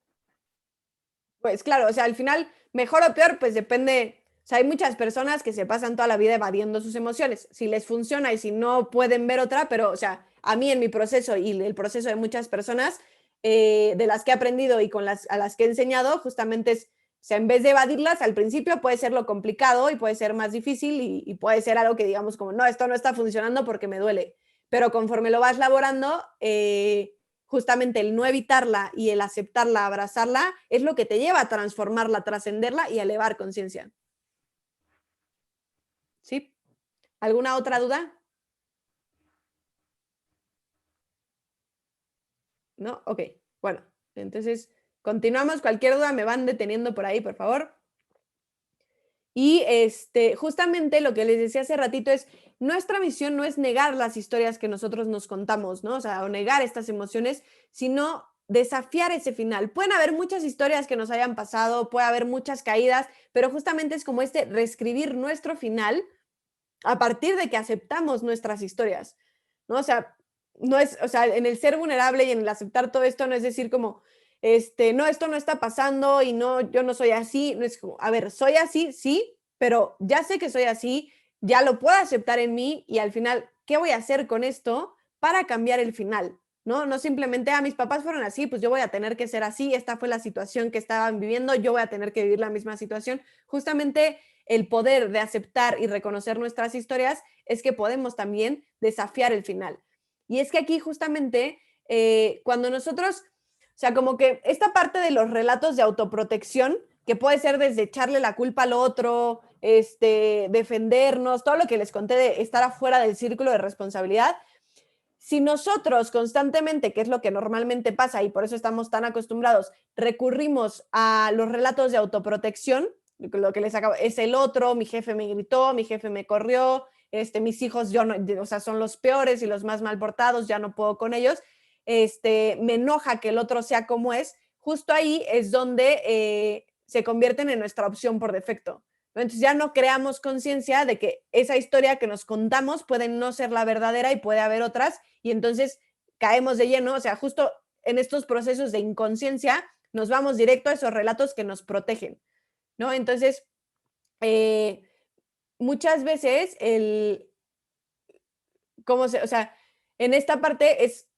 Pues claro, o sea, al final, mejor o peor, pues depende. O sea, hay muchas personas que se pasan toda la vida evadiendo sus emociones. Si les funciona y si no pueden ver otra, pero, o sea, a mí en mi proceso y el proceso de muchas personas de las que he aprendido y a las que he enseñado, justamente es, o sea, en vez de evadirlas, al principio puede ser lo complicado y puede ser más difícil y puede ser algo que digamos como, no, esto no está funcionando porque me duele. Pero conforme lo vas laborando, justamente el no evitarla y el aceptarla, abrazarla, es lo que te lleva a transformarla, a trascenderla y a elevar conciencia. ¿Sí? ¿Alguna otra duda? ¿No? Ok, bueno, entonces continuamos. Cualquier duda me van deteniendo por ahí, por favor. Y justamente lo que les decía hace ratito es, nuestra misión no es negar las historias que nosotros nos contamos, ¿no? O sea, o negar estas emociones, sino desafiar ese final. Pueden haber muchas historias que nos hayan pasado, puede haber muchas caídas, pero justamente es como reescribir nuestro final a partir de que aceptamos nuestras historias, ¿no? O sea, no es, o sea, en el ser vulnerable y en el aceptar todo esto no es decir como, no, esto no está pasando y no, yo no soy así, no es como, a ver, soy así, sí, pero ya sé que soy así, ya lo puedo aceptar en mí y al final, ¿qué voy a hacer con esto para cambiar el final? ¿no? No simplemente, mis papás fueron así, pues yo voy a tener que ser así, esta fue la situación que estaban viviendo, yo voy a tener que vivir la misma situación. Justamente el poder de aceptar y reconocer nuestras historias es que podemos también desafiar el final. Y es que aquí justamente cuando nosotros, o sea, como que esta parte de los relatos de autoprotección, que puede ser desde echarle la culpa al otro, defendernos, todo lo que les conté de estar afuera del círculo de responsabilidad, si nosotros constantemente, que es lo que normalmente pasa y por eso estamos tan acostumbrados, recurrimos a los relatos de autoprotección, lo que les acabo, es el otro, mi jefe me gritó, mi jefe me corrió, mis hijos yo no, o sea, son los peores y los más mal portados, ya no puedo con ellos, me enoja que el otro sea como es, justo ahí es donde se convierten en nuestra opción por defecto. Entonces ya no creamos conciencia de que esa historia que nos contamos puede no ser la verdadera y puede haber otras, y entonces caemos de lleno, o sea, justo en estos procesos de inconsciencia nos vamos directo a esos relatos que nos protegen, ¿no? Entonces, muchas veces o sea, en esta parte es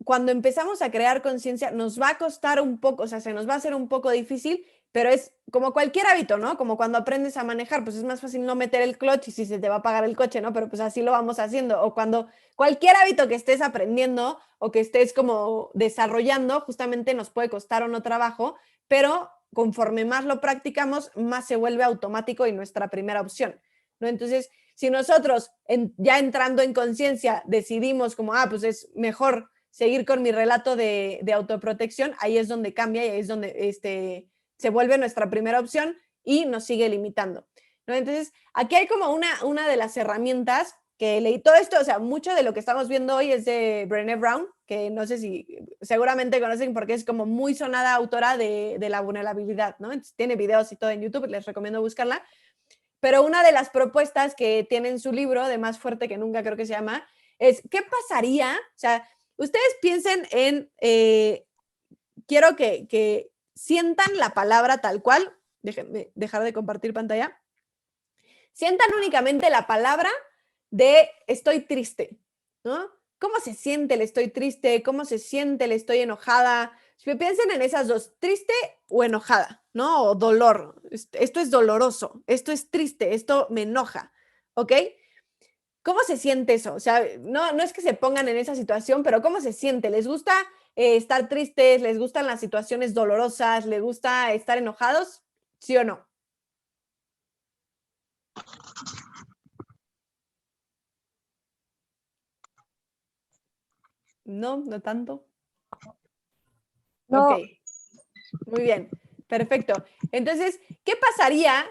cuando empezamos a crear conciencia, nos va a costar un poco, o sea, se nos va a hacer un poco difícil, pero es como cualquier hábito, ¿no? Como cuando aprendes a manejar, pues es más fácil no meter el clutch y si se te va a apagar el coche, ¿no? Pero pues así lo vamos haciendo. O cuando cualquier hábito que estés aprendiendo o que estés como desarrollando, justamente nos puede costar o no trabajo, pero conforme más lo practicamos, más se vuelve automático y nuestra primera opción, ¿no? Entonces, si nosotros ya entrando en conciencia decidimos como, pues es mejor seguir con mi relato de autoprotección, ahí es donde cambia y ahí es donde se vuelve nuestra primera opción y nos sigue limitando, ¿no? Entonces, aquí hay como una de las herramientas que leí. Todo esto, o sea, mucho de lo que estamos viendo hoy es de Brené Brown, que no sé si seguramente conocen porque es como muy sonada autora de la vulnerabilidad, ¿no? Entonces, tiene videos y todo en YouTube, les recomiendo buscarla. Pero una de las propuestas que tiene en su libro, de Más fuerte que nunca creo que se llama, es ¿qué pasaría? O sea, ustedes piensen en, quiero que sientan la palabra tal cual, déjenme dejar de compartir pantalla, sientan únicamente la palabra de estoy triste, ¿no? ¿Cómo se siente el estoy triste? ¿Cómo se siente el estoy enojada? Piensen en esas dos, triste o enojada, ¿no? O dolor. Esto es doloroso, esto es triste, esto me enoja, ¿ok? ¿Cómo se siente eso? O sea, no es que se pongan en esa situación, pero ¿cómo se siente? ¿Les gusta estar tristes? ¿Les gustan las situaciones dolorosas? ¿Les gusta estar enojados? ¿Sí o no? No, no tanto. No. Ok, muy bien, perfecto. Entonces, ¿qué pasaría?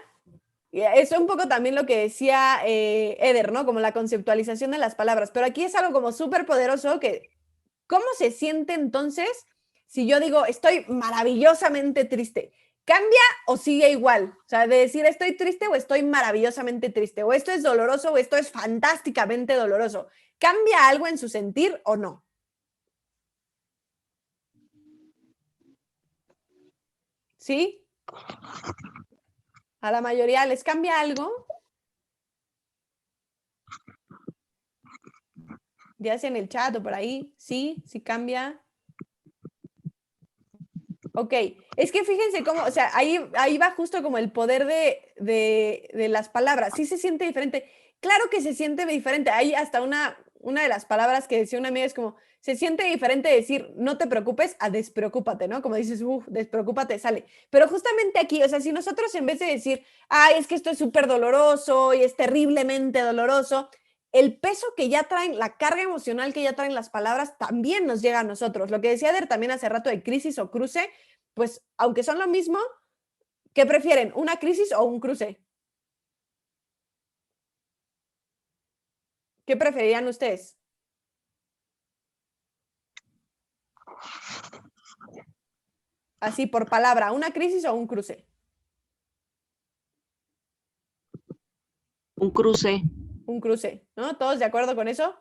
Eso es un poco también lo que decía Eder, ¿no? Como la conceptualización de las palabras, pero aquí es algo como súper poderoso que, ¿cómo se siente entonces si yo digo estoy maravillosamente triste? ¿Cambia o sigue igual? O sea, de decir estoy triste o estoy maravillosamente triste, o esto es doloroso o esto es fantásticamente doloroso. ¿Cambia algo en su sentir o no? ¿Sí? ¿A la mayoría les cambia algo? Ya sea en el chat o por ahí, sí cambia. Ok, es que fíjense cómo, o sea, ahí va justo como el poder de las palabras. Sí se siente diferente. Claro que se siente diferente. Hay hasta una de las palabras que decía una amiga es como, se siente diferente decir no te preocupes a despreocúpate, ¿no? Como dices, despreocúpate, sale. Pero justamente aquí, o sea, si nosotros en vez de decir, es que esto es súper doloroso y es terriblemente doloroso, el peso que ya traen, la carga emocional que ya traen las palabras también nos llega a nosotros. Lo que decía Eder también hace rato de crisis o cruce, pues aunque son lo mismo, ¿qué prefieren? ¿Una crisis o un cruce? ¿Qué preferirían ustedes? Así por palabra, ¿una crisis o un cruce? Un cruce. Un cruce, ¿no? ¿Todos de acuerdo con eso?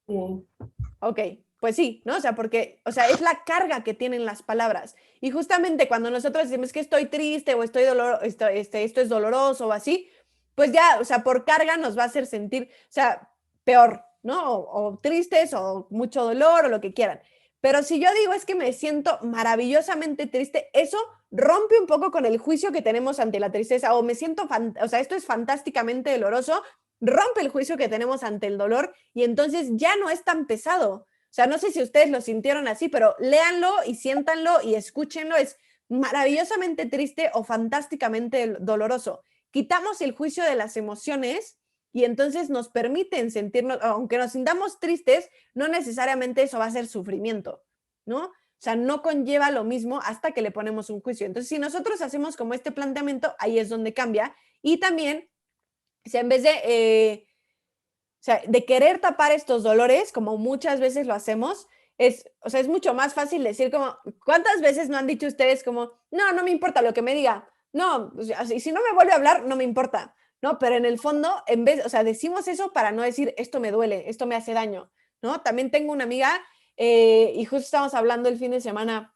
Sí. Ok, pues sí, ¿no? O sea, porque, o sea, es la carga que tienen las palabras. Y justamente cuando nosotros decimos que estoy triste o esto es doloroso o así, pues ya, o sea, por carga nos va a hacer sentir, o sea, peor, ¿no? O tristes o mucho dolor o lo que quieran. Pero si yo digo es que me siento maravillosamente triste, eso rompe un poco con el juicio que tenemos ante la tristeza, o me siento, o sea, esto es fantásticamente doloroso, rompe el juicio que tenemos ante el dolor y entonces ya no es tan pesado. O sea, no sé si ustedes lo sintieron así, pero léanlo y siéntanlo y escúchenlo, es maravillosamente triste o fantásticamente doloroso. Quitamos el juicio de las emociones y entonces nos permiten sentirnos, aunque nos sintamos tristes, no necesariamente eso va a ser sufrimiento, ¿no? O sea, no conlleva lo mismo hasta que le ponemos un juicio. Entonces, si nosotros hacemos como este planteamiento, ahí es donde cambia. Y también, o sea, en vez de, o sea, de querer tapar estos dolores, como muchas veces lo hacemos, o sea, es mucho más fácil decir como, ¿cuántas veces no han dicho ustedes como, no me importa lo que me diga? No, o sea, si no me vuelve a hablar, no me importa. ¿No? Pero en el fondo, en vez, o sea, decimos eso para no decir, esto me duele, esto me hace daño, ¿no? También tengo una amiga, y justo estábamos hablando el fin de semana,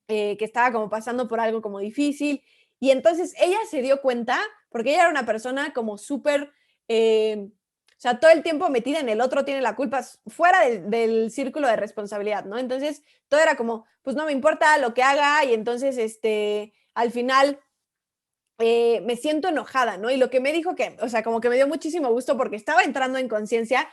que estaba como pasando por algo como difícil, y entonces ella se dio cuenta, porque ella era una persona como súper, o sea, todo el tiempo metida en el otro tiene la culpa, fuera del círculo de responsabilidad, ¿no? Entonces, todo era como, pues no me importa lo que haga, y entonces, al final me siento enojada, ¿no? Y lo que me dijo que, o sea, como que me dio muchísimo gusto porque estaba entrando en conciencia,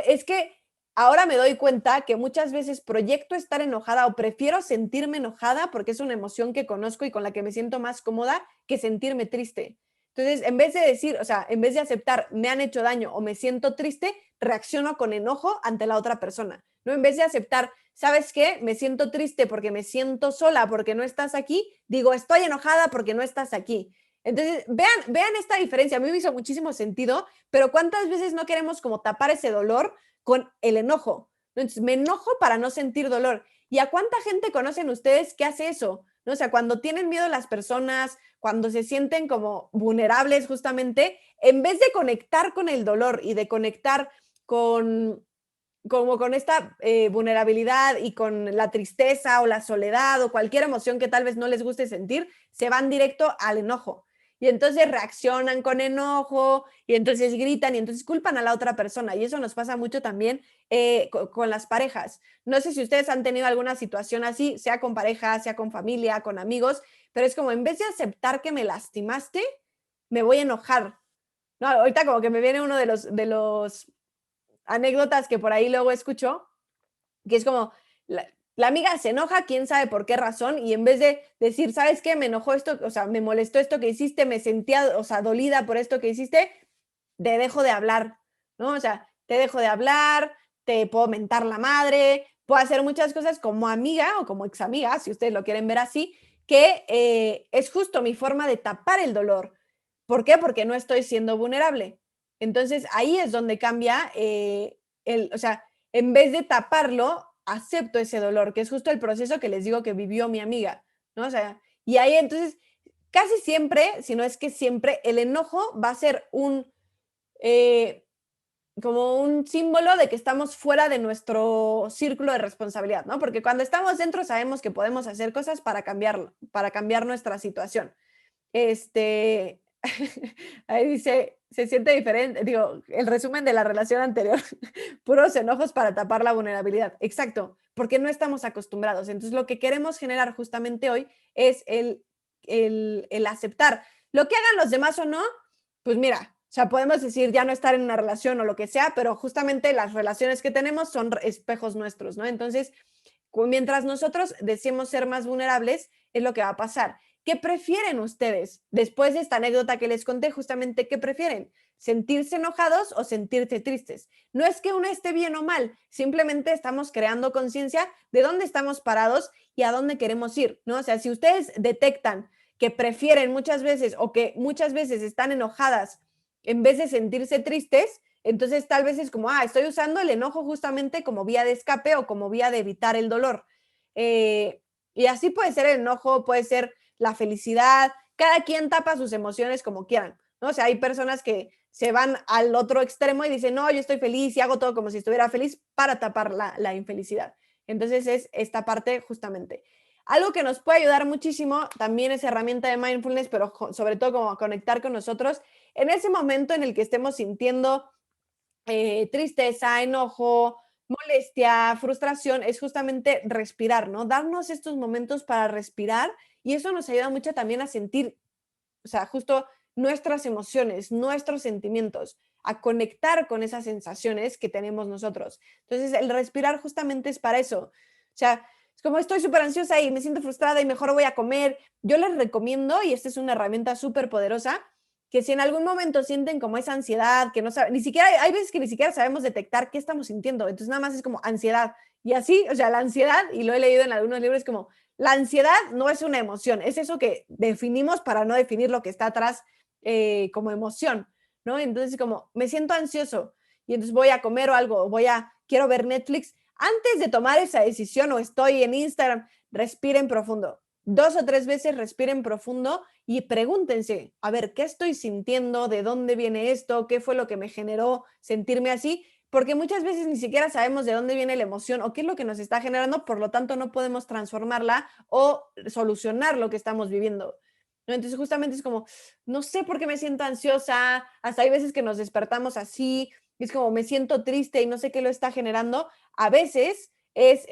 es que ahora me doy cuenta que muchas veces proyecto estar enojada o prefiero sentirme enojada porque es una emoción que conozco y con la que me siento más cómoda que sentirme triste. Entonces, en vez de decir, o sea, en vez de aceptar me han hecho daño o me siento triste, reacciono con enojo ante la otra persona, ¿no? En vez de aceptar, ¿sabes qué? Me siento triste porque me siento sola porque no estás aquí, digo, estoy enojada porque no estás aquí. Entonces, vean esta diferencia. A mí me hizo muchísimo sentido, pero ¿cuántas veces no queremos como tapar ese dolor con el enojo? Entonces, me enojo para no sentir dolor. ¿Y a cuánta gente conocen ustedes que hace eso? ¿No? O sea, cuando tienen miedo las personas, cuando se sienten como vulnerables justamente, en vez de conectar con el dolor y de conectar con esta vulnerabilidad y con la tristeza o la soledad o cualquier emoción que tal vez no les guste sentir, se van directo al enojo. Y entonces reaccionan con enojo y entonces gritan y entonces culpan a la otra persona. Y eso nos pasa mucho también con las parejas. No sé si ustedes han tenido alguna situación así, sea con pareja, sea con familia, con amigos, pero es como en vez de aceptar que me lastimaste, me voy a enojar. No, ahorita como que me viene uno de los anécdotas que por ahí luego escucho, que es como, la amiga se enoja, quién sabe por qué razón, y en vez de decir, ¿sabes qué? Me enojó esto, o sea, me molestó esto que hiciste, me sentía, o sea, dolida por esto que hiciste, te dejo de hablar, ¿no? O sea, te dejo de hablar, te puedo mentar la madre, puedo hacer muchas cosas como amiga o como ex amiga, si ustedes lo quieren ver así, que es justo mi forma de tapar el dolor. ¿Por qué? Porque no estoy siendo vulnerable. Entonces ahí es donde cambia o sea, en vez de taparlo, acepto ese dolor, que es justo el proceso que les digo que vivió mi amiga, ¿no? O sea, y ahí entonces, casi siempre, si no es que siempre, el enojo va a ser como un símbolo de que estamos fuera de nuestro círculo de responsabilidad, ¿no? Porque cuando estamos dentro sabemos que podemos hacer cosas para cambiar nuestra situación. Ahí dice, se siente diferente, digo, el resumen de la relación anterior, puros enojos para tapar la vulnerabilidad. Exacto, porque no estamos acostumbrados. Entonces, lo que queremos generar justamente hoy es el aceptar. Lo que hagan los demás o no, pues mira, o sea, podemos decir ya no estar en una relación o lo que sea, pero justamente las relaciones que tenemos son espejos nuestros, ¿no? Entonces, mientras nosotros deseemos ser más vulnerables, es lo que va a pasar. ¿Qué prefieren ustedes? Después de esta anécdota que les conté, justamente, ¿qué prefieren? ¿Sentirse enojados o sentirse tristes? No es que uno esté bien o mal, simplemente estamos creando conciencia de dónde estamos parados y a dónde queremos ir, ¿no? O sea, si ustedes detectan que prefieren muchas veces o que muchas veces están enojadas en vez de sentirse tristes, entonces tal vez es como, estoy usando el enojo justamente como vía de escape o como vía de evitar el dolor. Y así puede ser el enojo, puede ser la felicidad, cada quien tapa sus emociones como quieran, ¿no? O sea, hay personas que se van al otro extremo y dicen, no, yo estoy feliz y hago todo como si estuviera feliz para tapar la infelicidad. Entonces es esta parte justamente. Algo que nos puede ayudar muchísimo también es herramienta de mindfulness, pero sobre todo como conectar con nosotros en ese momento en el que estemos sintiendo tristeza, enojo, molestia, frustración, es justamente respirar, ¿no? Darnos estos momentos para respirar y eso nos ayuda mucho también a sentir, o sea, justo nuestras emociones, nuestros sentimientos, a conectar con esas sensaciones que tenemos nosotros. Entonces, el respirar justamente es para eso. O sea, es como estoy súper ansiosa y me siento frustrada y mejor voy a comer. Yo les recomiendo, y esta es una herramienta súper poderosa, que si en algún momento sienten como esa ansiedad, que no saben, ni siquiera, hay veces que ni siquiera sabemos detectar qué estamos sintiendo, entonces nada más es como ansiedad. Y así, o sea, la ansiedad, y lo he leído en algunos libros, como la ansiedad no es una emoción, es eso que definimos para no definir lo que está atrás como emoción, ¿no? Entonces como me siento ansioso y entonces voy a comer o algo, quiero ver Netflix, antes de tomar esa decisión o estoy en Instagram, respiren profundo. 2 o 3 veces respiren profundo y pregúntense, a ver, ¿qué estoy sintiendo? ¿De dónde viene esto? ¿Qué fue lo que me generó sentirme así? Porque muchas veces ni siquiera sabemos de dónde viene la emoción o qué es lo que nos está generando, por lo tanto no podemos transformarla o solucionar lo que estamos viviendo. ¿No? Entonces justamente es como, no sé por qué me siento ansiosa, hasta hay veces que nos despertamos así, es como me siento triste y no sé qué lo está generando. A veces es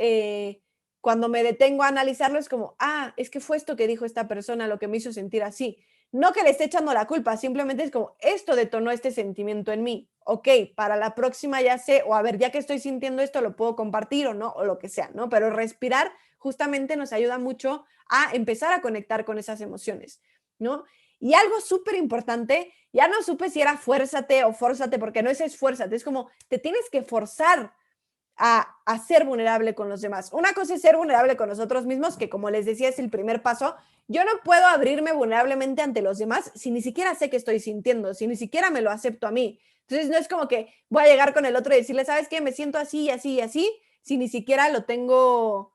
cuando me detengo a analizarlo, es como, es que fue esto que dijo esta persona lo que me hizo sentir así. No que le esté echando la culpa, simplemente es como, esto detonó este sentimiento en mí. Ok, para la próxima ya sé, o a ver, ya que estoy sintiendo esto, lo puedo compartir o no, o lo que sea, ¿no? Pero respirar justamente nos ayuda mucho a empezar a conectar con esas emociones, ¿no? Y algo súper importante, ya no supe si era fuérzate o fórzate, porque no es esfuérzate, es como te tienes que forzar a ser vulnerable con los demás. Una cosa es ser vulnerable con nosotros mismos, que como les decía es el primer paso. Yo no puedo abrirme vulnerablemente ante los demás si ni siquiera sé qué estoy sintiendo, si ni siquiera me lo acepto a mí. Entonces no es como que voy a llegar con el otro y decirle, ¿sabes qué? Me siento así, así, así, si ni siquiera lo tengo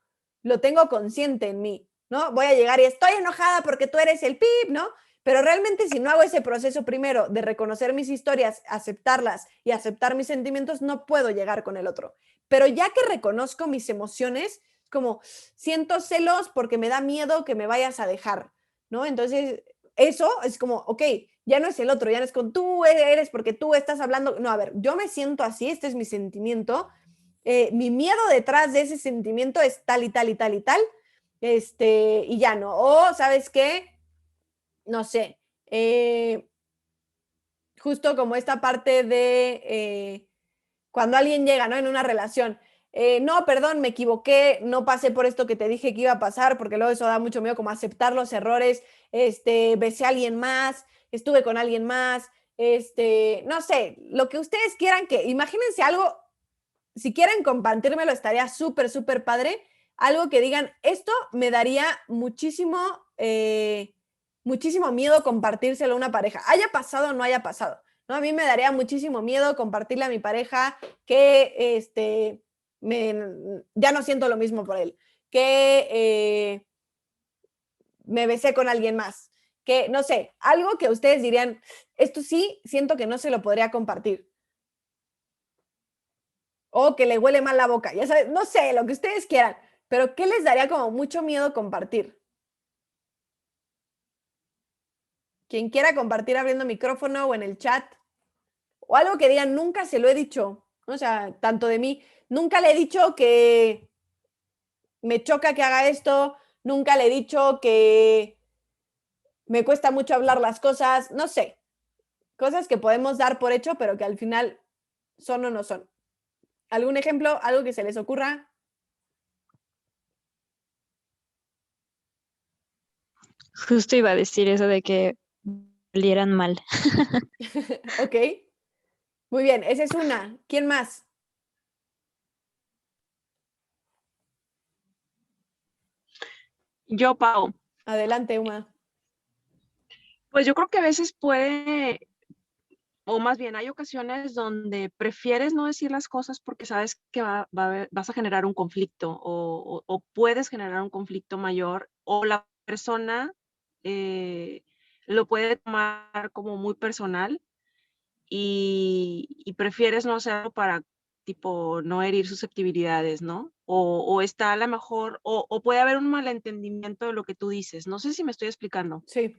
consciente en mí, ¿no? Voy a llegar y estoy enojada porque tú eres el pip, ¿no? Pero realmente si no hago ese proceso primero de reconocer mis historias, aceptarlas y aceptar mis sentimientos, no puedo llegar con el otro. Pero ya que reconozco mis emociones, como siento celos porque me da miedo que me vayas a dejar, ¿no? Entonces, eso es como, ok, ya no es el otro, ya no es con tú eres porque tú estás hablando. No, a ver, yo me siento así, este es mi sentimiento. Mi miedo detrás de ese sentimiento es tal y tal y tal y tal. Y ya no. O, ¿sabes qué? No sé. Justo como esta parte de cuando alguien llega, ¿no? En una relación. No, perdón, me equivoqué, no pasé por esto que te dije que iba a pasar, porque luego eso da mucho miedo, como aceptar los errores, besé a alguien más, estuve con alguien más, no sé, lo que ustedes quieran que, imagínense algo, si quieren compartírmelo, estaría súper, súper padre, algo que digan, esto me daría muchísimo, muchísimo miedo compartírselo a una pareja, haya pasado o no haya pasado. ¿No? A mí me daría muchísimo miedo compartirle a mi pareja que ya no siento lo mismo por él, que me besé con alguien más, que no sé, algo que ustedes dirían, esto sí, siento que no se lo podría compartir. O que le huele mal la boca, ya sabes, no sé, lo que ustedes quieran, pero ¿qué les daría como mucho miedo compartir? Quien quiera compartir abriendo micrófono o en el chat. O algo que digan, nunca se lo he dicho, o sea, tanto de mí, nunca le he dicho que me choca que haga esto, nunca le he dicho que me cuesta mucho hablar las cosas, no sé, cosas que podemos dar por hecho, pero que al final son o no son. ¿Algún ejemplo? ¿Algo que se les ocurra? Justo iba a decir eso de que olieran mal. Ok, muy bien, esa es una. ¿Quién más? Yo, Pau, Adelante, Uma. pues yo creo que a veces puede, o más bien hay ocasiones donde prefieres no decir las cosas porque sabes que vas a generar un conflicto o puedes generar un conflicto mayor o la persona lo puede tomar como muy personal y prefieres no hacerlo para tipo no herir susceptibilidades, ¿no? O está a lo mejor, o puede haber un malentendimiento de lo que tú dices. No sé si me estoy explicando. Sí,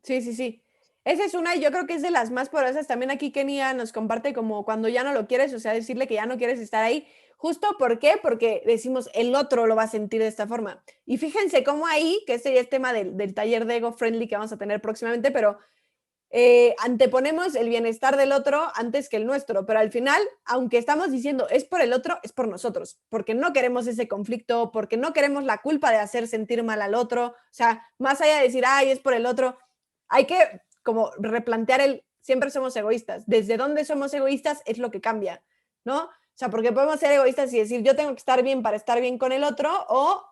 sí, sí, sí. Esa es una, y yo creo que es de las más poderosas. También aquí Kenia nos comparte como cuando ya no lo quieres, o sea, decirle que ya no quieres estar ahí. Justo, ¿por qué? Porque decimos, el otro lo va a sentir de esta forma. Y fíjense cómo ahí, que ese ya es tema del taller de Ego Friendly que vamos a tener próximamente, pero anteponemos el bienestar del otro antes que el nuestro, pero al final, aunque estamos diciendo es por el otro, es por nosotros, porque no queremos ese conflicto, porque no queremos la culpa de hacer sentir mal al otro, o sea, más allá de decir, ay, es por el otro, hay que como replantear siempre somos egoístas, desde dónde somos egoístas es lo que cambia, ¿no? O sea, porque podemos ser egoístas y decir, yo tengo que estar bien para estar bien con el otro, o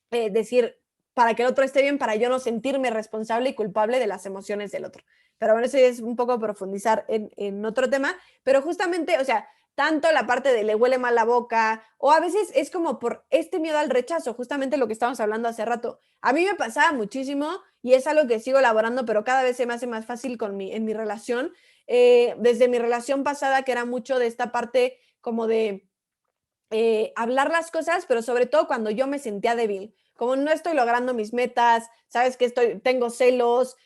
decir, para que el otro esté bien, para yo no sentirme responsable y culpable de las emociones del otro. Pero bueno, eso es un poco profundizar en otro tema, pero justamente, o sea, tanto la parte de le huele mal la boca, o a veces es como por este miedo al rechazo, justamente lo que estábamos hablando hace rato. A mí me pasaba muchísimo y es algo que sigo elaborando, pero cada vez se me hace más fácil en mi relación. Desde mi relación pasada, que era mucho de esta parte como de hablar las cosas, pero sobre todo cuando yo me sentía débil, como no estoy logrando mis metas, sabes que tengo celos,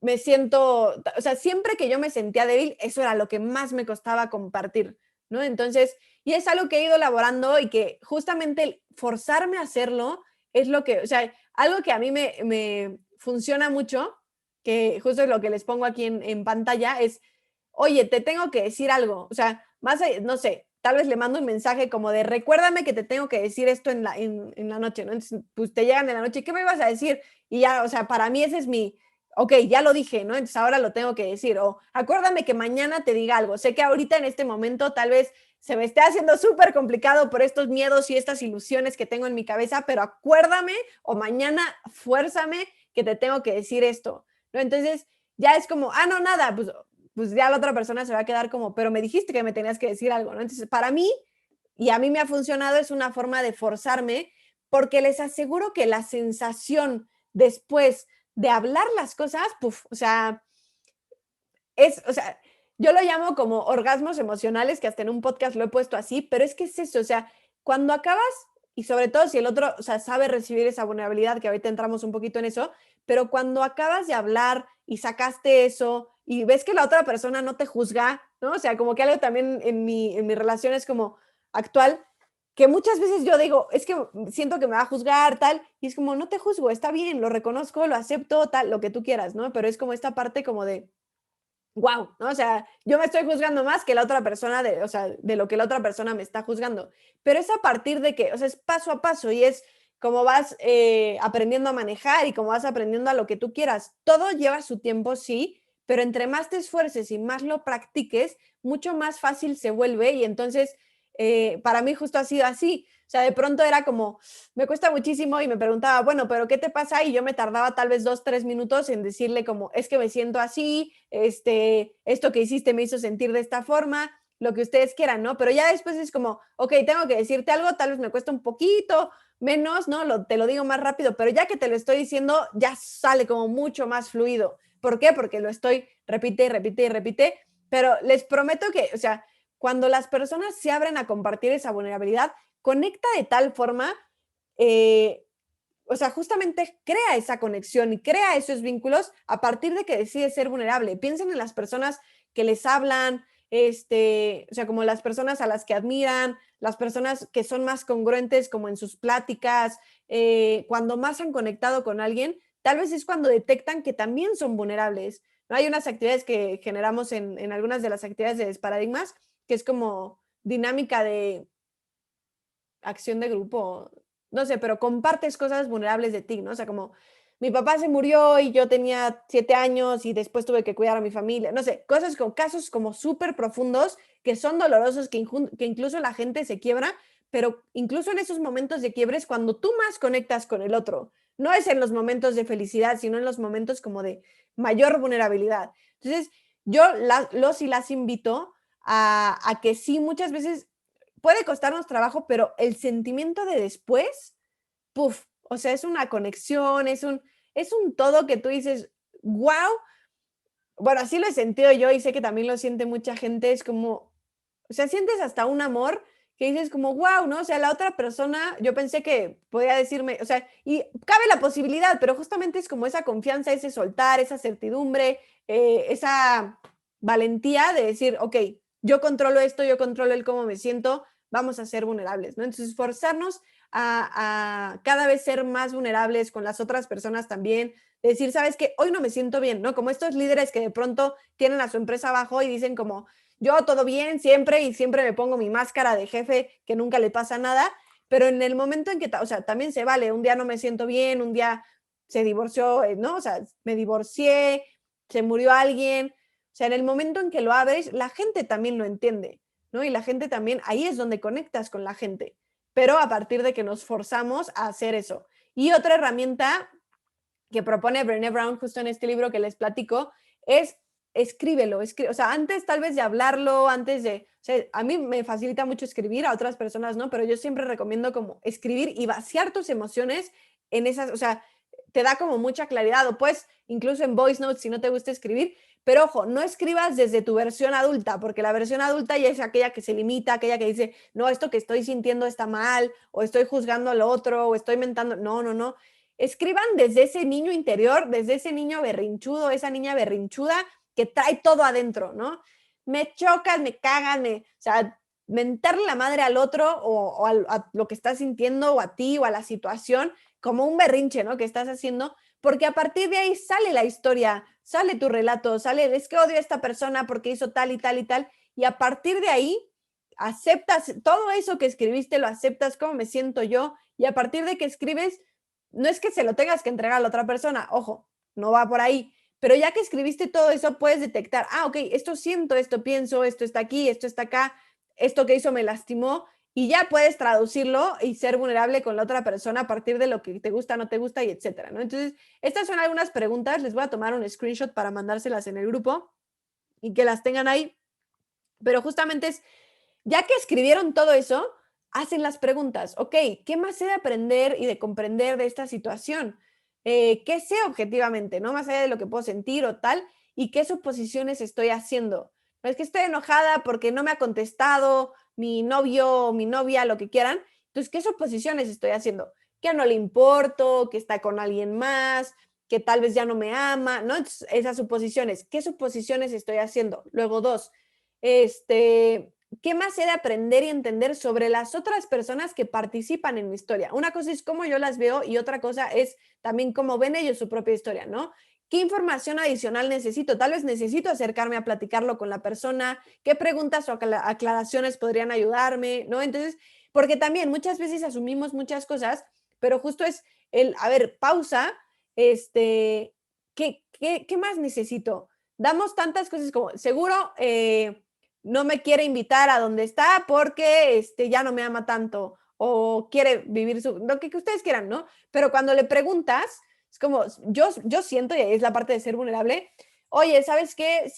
me siento, o sea, siempre que yo me sentía débil, eso era lo que más me costaba compartir, ¿no? Entonces, y es algo que he ido elaborando y que justamente el forzarme a hacerlo es lo que, o sea, algo que a mí me funciona mucho, que justo es lo que les pongo aquí en pantalla, es, oye, te tengo que decir algo, o sea, no sé, tal vez le mando un mensaje como de, recuérdame que te tengo que decir esto en la noche, ¿no? Entonces, pues te llegan en la noche, ¿qué me ibas a decir? Y ya, o sea, para mí ese es ok, ya lo dije, ¿no? Entonces ahora lo tengo que decir. O acuérdame que mañana te diga algo. Sé que ahorita en este momento tal vez se me esté haciendo súper complicado por estos miedos y estas ilusiones que tengo en mi cabeza, pero acuérdame o mañana fuérzame que te tengo que decir esto, ¿no? Entonces ya es como, no, nada, pues ya la otra persona se va a quedar como, pero me dijiste que me tenías que decir algo, ¿no? Entonces para mí, y a mí me ha funcionado, es una forma de forzarme, porque les aseguro que la sensación después de hablar las cosas, o sea, o sea, yo lo llamo como orgasmos emocionales, que hasta en un podcast lo he puesto así, pero es que es eso, o sea, cuando acabas, y sobre todo si el otro, o sea, sabe recibir esa vulnerabilidad, que ahorita entramos un poquito en eso, pero cuando acabas de hablar y sacaste eso y ves que la otra persona no te juzga, ¿no? O sea, como que algo también en mi relación es como actual, que muchas veces yo digo, es que siento que me va a juzgar, tal, y es como, no te juzgo, está bien, lo reconozco, lo acepto, tal, lo que tú quieras, ¿no? Pero es como esta parte como de, wow, ¿no? O sea, yo me estoy juzgando más que la otra persona, o sea, de lo que la otra persona me está juzgando. Pero es a partir de que, o sea, es paso a paso y es como vas aprendiendo a manejar y como vas aprendiendo a lo que tú quieras. Todo lleva su tiempo, sí, pero entre más te esfuerces y más lo practiques, mucho más fácil se vuelve y entonces para mí justo ha sido así. O sea, de pronto era como, me cuesta muchísimo y me preguntaba, bueno, pero ¿qué te pasa? Y yo me tardaba tal vez 2, 3 minutos en decirle como, es que me siento así, esto que hiciste me hizo sentir de esta forma, lo que ustedes quieran, ¿no? Pero ya después es como, ok, tengo que decirte algo, tal vez me cuesta un poquito menos, ¿no? Te lo digo más rápido, pero ya que te lo estoy diciendo, ya sale como mucho más fluido. ¿Por qué? Porque lo estoy, repite y repite y repite, pero les prometo que, o sea, cuando las personas se abren a compartir esa vulnerabilidad, conecta de tal forma, o sea, justamente crea esa conexión y crea esos vínculos a partir de que decide ser vulnerable. Piensen en las personas que les hablan, o sea, como las personas a las que admiran, las personas que son más congruentes como en sus pláticas, cuando más han conectado con alguien, tal vez es cuando detectan que también son vulnerables. ¿No? Hay unas actividades que generamos en algunas de las actividades de Desparadigmas, que es como dinámica de acción de grupo, no sé, pero compartes cosas vulnerables de ti, ¿no? O sea, como mi papá se murió y yo tenía 7 años y después tuve que cuidar a mi familia, no sé, casos como súper profundos que son dolorosos, que incluso la gente se quiebra, pero incluso en esos momentos de quiebre es cuando tú más conectas con el otro. No es en los momentos de felicidad, sino en los momentos como de mayor vulnerabilidad. Entonces, yo los y las invito a que sí, muchas veces puede costarnos trabajo, pero el sentimiento de después, puff, o sea, es una conexión, es un todo que tú dices, wow. Bueno, así lo he sentido yo y sé que también lo siente mucha gente, es como, o sea, sientes hasta un amor que dices como, wow, ¿no? O sea, la otra persona, yo pensé que podía decirme, o sea, y cabe la posibilidad, pero justamente es como esa confianza, ese soltar, esa certidumbre, esa valentía de decir, ok, yo controlo esto, yo controlo el cómo me siento, vamos a ser vulnerables, ¿no? Entonces, forzarnos a cada vez ser más vulnerables con las otras personas también, decir, sabes que hoy no me siento bien, ¿no? Como estos líderes que de pronto tienen a su empresa abajo y dicen como, yo todo bien siempre y siempre me pongo mi máscara de jefe que nunca le pasa nada, pero en el momento en que, o sea, también se vale, un día no me siento bien, un día se divorció, ¿no? O sea, me divorcié, se murió alguien, o sea, en el momento en que lo abres, la gente también lo entiende, ¿no? Y la gente también, ahí es donde conectas con la gente, pero a partir de que nos forzamos a hacer eso. Y otra herramienta que propone Brené Brown justo en este libro que les platico es escríbelo, o sea, antes tal vez de hablarlo, antes de, o sea, a mí me facilita mucho escribir, a otras personas no, pero yo siempre recomiendo como escribir y vaciar tus emociones en esas, o sea, te da como mucha claridad, o pues incluso en voice notes si no te gusta escribir, pero ojo, no escribas desde tu versión adulta, porque la versión adulta ya es aquella que se limita, aquella que dice, no, esto que estoy sintiendo está mal, o estoy juzgando al otro, o estoy mentando, no, no, no. Escriban desde ese niño interior, desde ese niño berrinchudo, esa niña berrinchuda que trae todo adentro, ¿no? Me chocan, me cagan, o sea, mentarle la madre al otro o a lo que estás sintiendo o a ti o a la situación como un berrinche, ¿no? Que estás haciendo, porque a partir de ahí sale la historia, sale tu relato, sale, es que odio a esta persona porque hizo tal y tal y tal, y a partir de ahí aceptas todo eso que escribiste, lo aceptas, cómo me siento yo, y a partir de que escribes, no es que se lo tengas que entregar a la otra persona, ojo, no va por ahí, pero ya que escribiste todo eso, puedes detectar, ok, esto siento, esto pienso, esto está aquí, esto está acá, esto que hizo me lastimó, y ya puedes traducirlo y ser vulnerable con la otra persona a partir de lo que te gusta, no te gusta, y etcétera, ¿no? Entonces, estas son algunas preguntas, les voy a tomar un screenshot para mandárselas en el grupo y que las tengan ahí, pero justamente es, ya que escribieron todo eso, hacen las preguntas, ok, ¿qué más sé de aprender y de comprender de esta situación? ¿Qué sé objetivamente, no? Más allá de lo que puedo sentir o tal, y qué suposiciones estoy haciendo. No es que estoy enojada porque no me ha contestado mi novio o mi novia, lo que quieran. Entonces, ¿qué suposiciones estoy haciendo? Que no le importo, que está con alguien más, que tal vez ya no me ama, ¿no? Entonces, esas suposiciones, ¿qué suposiciones estoy haciendo? Luego, dos, ¿qué más he de aprender y entender sobre las otras personas que participan en mi historia? Una cosa es cómo yo las veo y otra cosa es también cómo ven ellos su propia historia, ¿no? ¿Qué información adicional necesito? Tal vez necesito acercarme a platicarlo con la persona, qué preguntas o aclaraciones podrían ayudarme, ¿no? Entonces, porque también muchas veces asumimos muchas cosas, pero justo es a ver, pausa, ¿qué más necesito? Damos tantas cosas como, seguro, no me quiere invitar a donde está porque ya no me ama tanto o quiere vivir lo que ustedes quieran, ¿no? Pero cuando le preguntas, es como, yo siento, y es la parte de ser vulnerable, oye, ¿sabes qué?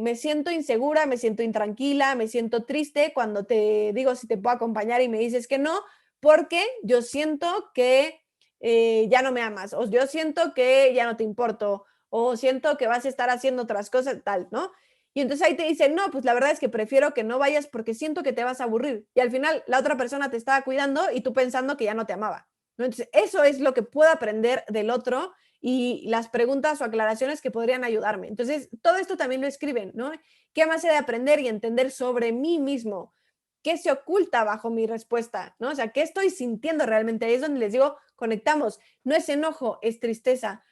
Me siento insegura, me siento intranquila, me siento triste cuando te digo si te puedo acompañar y me dices que no, porque yo siento que ya no me amas, o yo siento que ya no te importo, o siento que vas a estar haciendo otras cosas, tal, ¿no? Y entonces ahí te dicen, no, pues la verdad es que prefiero que no vayas porque siento que te vas a aburrir. Y al final la otra persona te estaba cuidando y tú pensando que ya no te amaba, ¿no? Entonces eso es lo que puedo aprender del otro y las preguntas o aclaraciones que podrían ayudarme. Entonces todo esto también lo escriben, ¿no? ¿Qué más he de aprender y entender sobre mí mismo? ¿Qué se oculta bajo mi respuesta? ¿No? O sea, ¿qué estoy sintiendo realmente? Ahí es donde les digo, conectamos. No es enojo, es tristeza.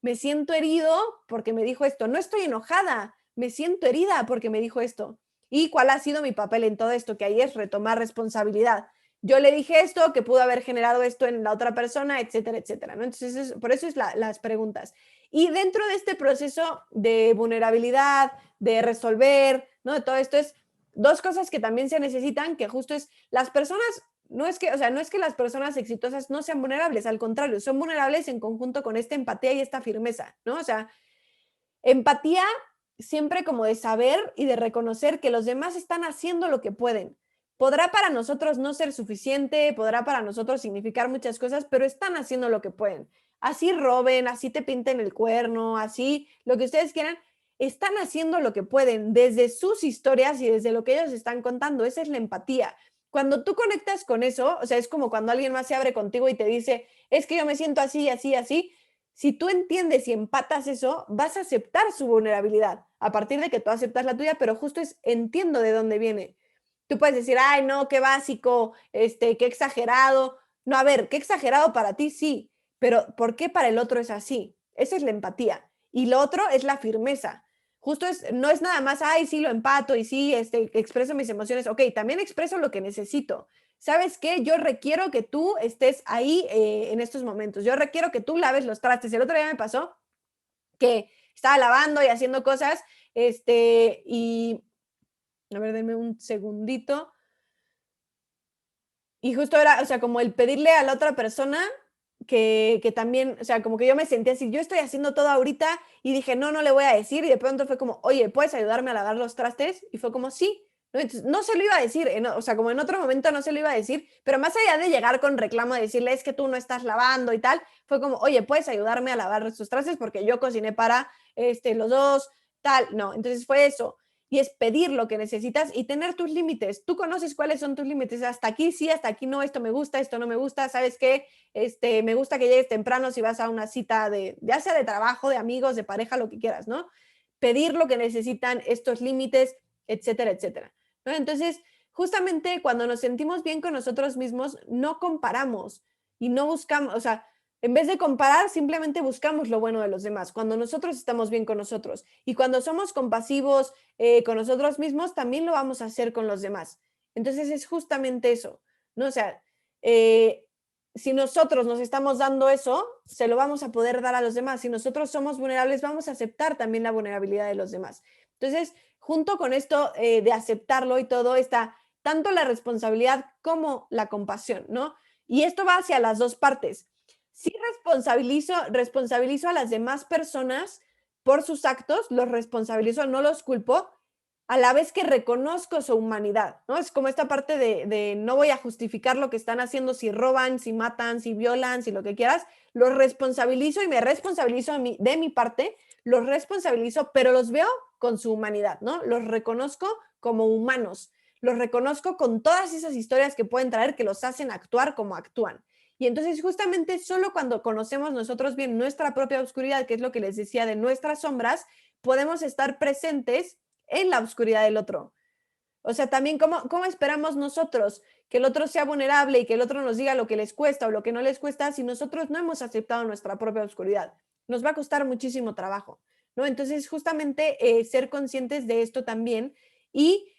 Me siento herido porque me dijo esto. No estoy enojada, me siento herida porque me dijo esto. ¿Y cuál ha sido mi papel en todo esto? Que ahí es retomar responsabilidad. Yo le dije esto, que pudo haber generado esto en la otra persona, etcétera, etcétera, ¿no? Entonces, por eso es las preguntas. Y dentro de este proceso de vulnerabilidad, de resolver, ¿no? De todo esto es dos cosas que también se necesitan, que justo es las personas, no es que las personas exitosas no sean vulnerables, al contrario, son vulnerables en conjunto con esta empatía y esta firmeza, ¿no? O sea, empatía siempre como de saber y de reconocer que los demás están haciendo lo que pueden. Podrá para nosotros no ser suficiente, podrá para nosotros significar muchas cosas, pero están haciendo lo que pueden. Así roben, así te pinten el cuerno, así lo que ustedes quieran. están haciendo lo que pueden desde sus historias y desde lo que ellos están contando. Esa es la empatía. Cuando tú conectas con eso, o sea, es como cuando alguien más se abre contigo y te dice, es que yo me siento así, así, así. Si tú entiendes y empatas eso, vas a aceptar su vulnerabilidad a partir de que tú aceptas la tuya, pero justo es entiendo de dónde viene. Tú puedes decir, ay, no, qué básico, qué exagerado. No, a ver, qué exagerado para ti, sí, pero ¿por qué para el otro es así? Esa es la empatía. Y lo otro es la firmeza. Justo no es nada más, ay, sí, lo empato y sí, expreso mis emociones. Ok, también expreso lo que necesito. ¿Sabes qué? Yo requiero que tú estés ahí en estos momentos. Yo requiero que tú laves los trastes. El otro día me pasó que estaba lavando y haciendo cosas, y a ver, denme un segundito. Y justo era, o sea, como el pedirle a la otra persona que también, o sea, como que yo me sentía así, yo estoy haciendo todo ahorita y dije, no, no le voy a decir. Y de pronto fue como, oye, ¿puedes ayudarme a lavar los trastes? Y fue como, sí. ¿No? Entonces, no se lo iba a decir, o sea, como en otro momento no se lo iba a decir, pero más allá de llegar con reclamo de decirle, es que tú no estás lavando y tal, fue como, oye, ¿puedes ayudarme a lavar estos trastes? Porque yo cociné para los dos, tal. No, entonces fue eso. Y es pedir lo que necesitas y tener tus límites. Tú conoces cuáles son tus límites. Hasta aquí sí, hasta aquí no, esto me gusta, esto no me gusta. ¿Sabes qué? Me gusta que llegues temprano si vas a una cita ya sea de trabajo, de amigos, de pareja, lo que quieras, ¿no? Pedir lo que necesitan, estos límites, etcétera, etcétera, ¿no? Entonces, justamente cuando nos sentimos bien con nosotros mismos, no comparamos y no buscamos, o sea, en vez de comparar, simplemente buscamos lo bueno de los demás, cuando nosotros estamos bien con nosotros. Y cuando somos compasivos con nosotros mismos, también lo vamos a hacer con los demás. Entonces es justamente eso, ¿no? O sea, si nosotros nos estamos dando eso, se lo vamos a poder dar a los demás. Si nosotros somos vulnerables, vamos a aceptar también la vulnerabilidad de los demás. Entonces, junto con esto de aceptarlo y todo, está tanto la responsabilidad como la compasión, ¿no? Y esto va hacia las dos partes. Sí responsabilizo a las demás personas por sus actos, los responsabilizo, no los culpo, a la vez que reconozco su humanidad, ¿no? Es como esta parte de no voy a justificar lo que están haciendo, si roban, si matan, si violan, si lo que quieras, los responsabilizo y me responsabilizo de mi parte, los responsabilizo, pero los veo con su humanidad, ¿no? Los reconozco como humanos, los reconozco con todas esas historias que pueden traer que los hacen actuar como actúan. Y entonces justamente solo cuando conocemos nosotros bien nuestra propia oscuridad, que es lo que les decía de nuestras sombras, podemos estar presentes en la oscuridad del otro. O sea, también ¿cómo esperamos nosotros que el otro sea vulnerable y que el otro nos diga lo que les cuesta o lo que no les cuesta si nosotros no hemos aceptado nuestra propia oscuridad? Nos va a costar muchísimo trabajo, ¿no? Entonces, justamente ser conscientes de esto también y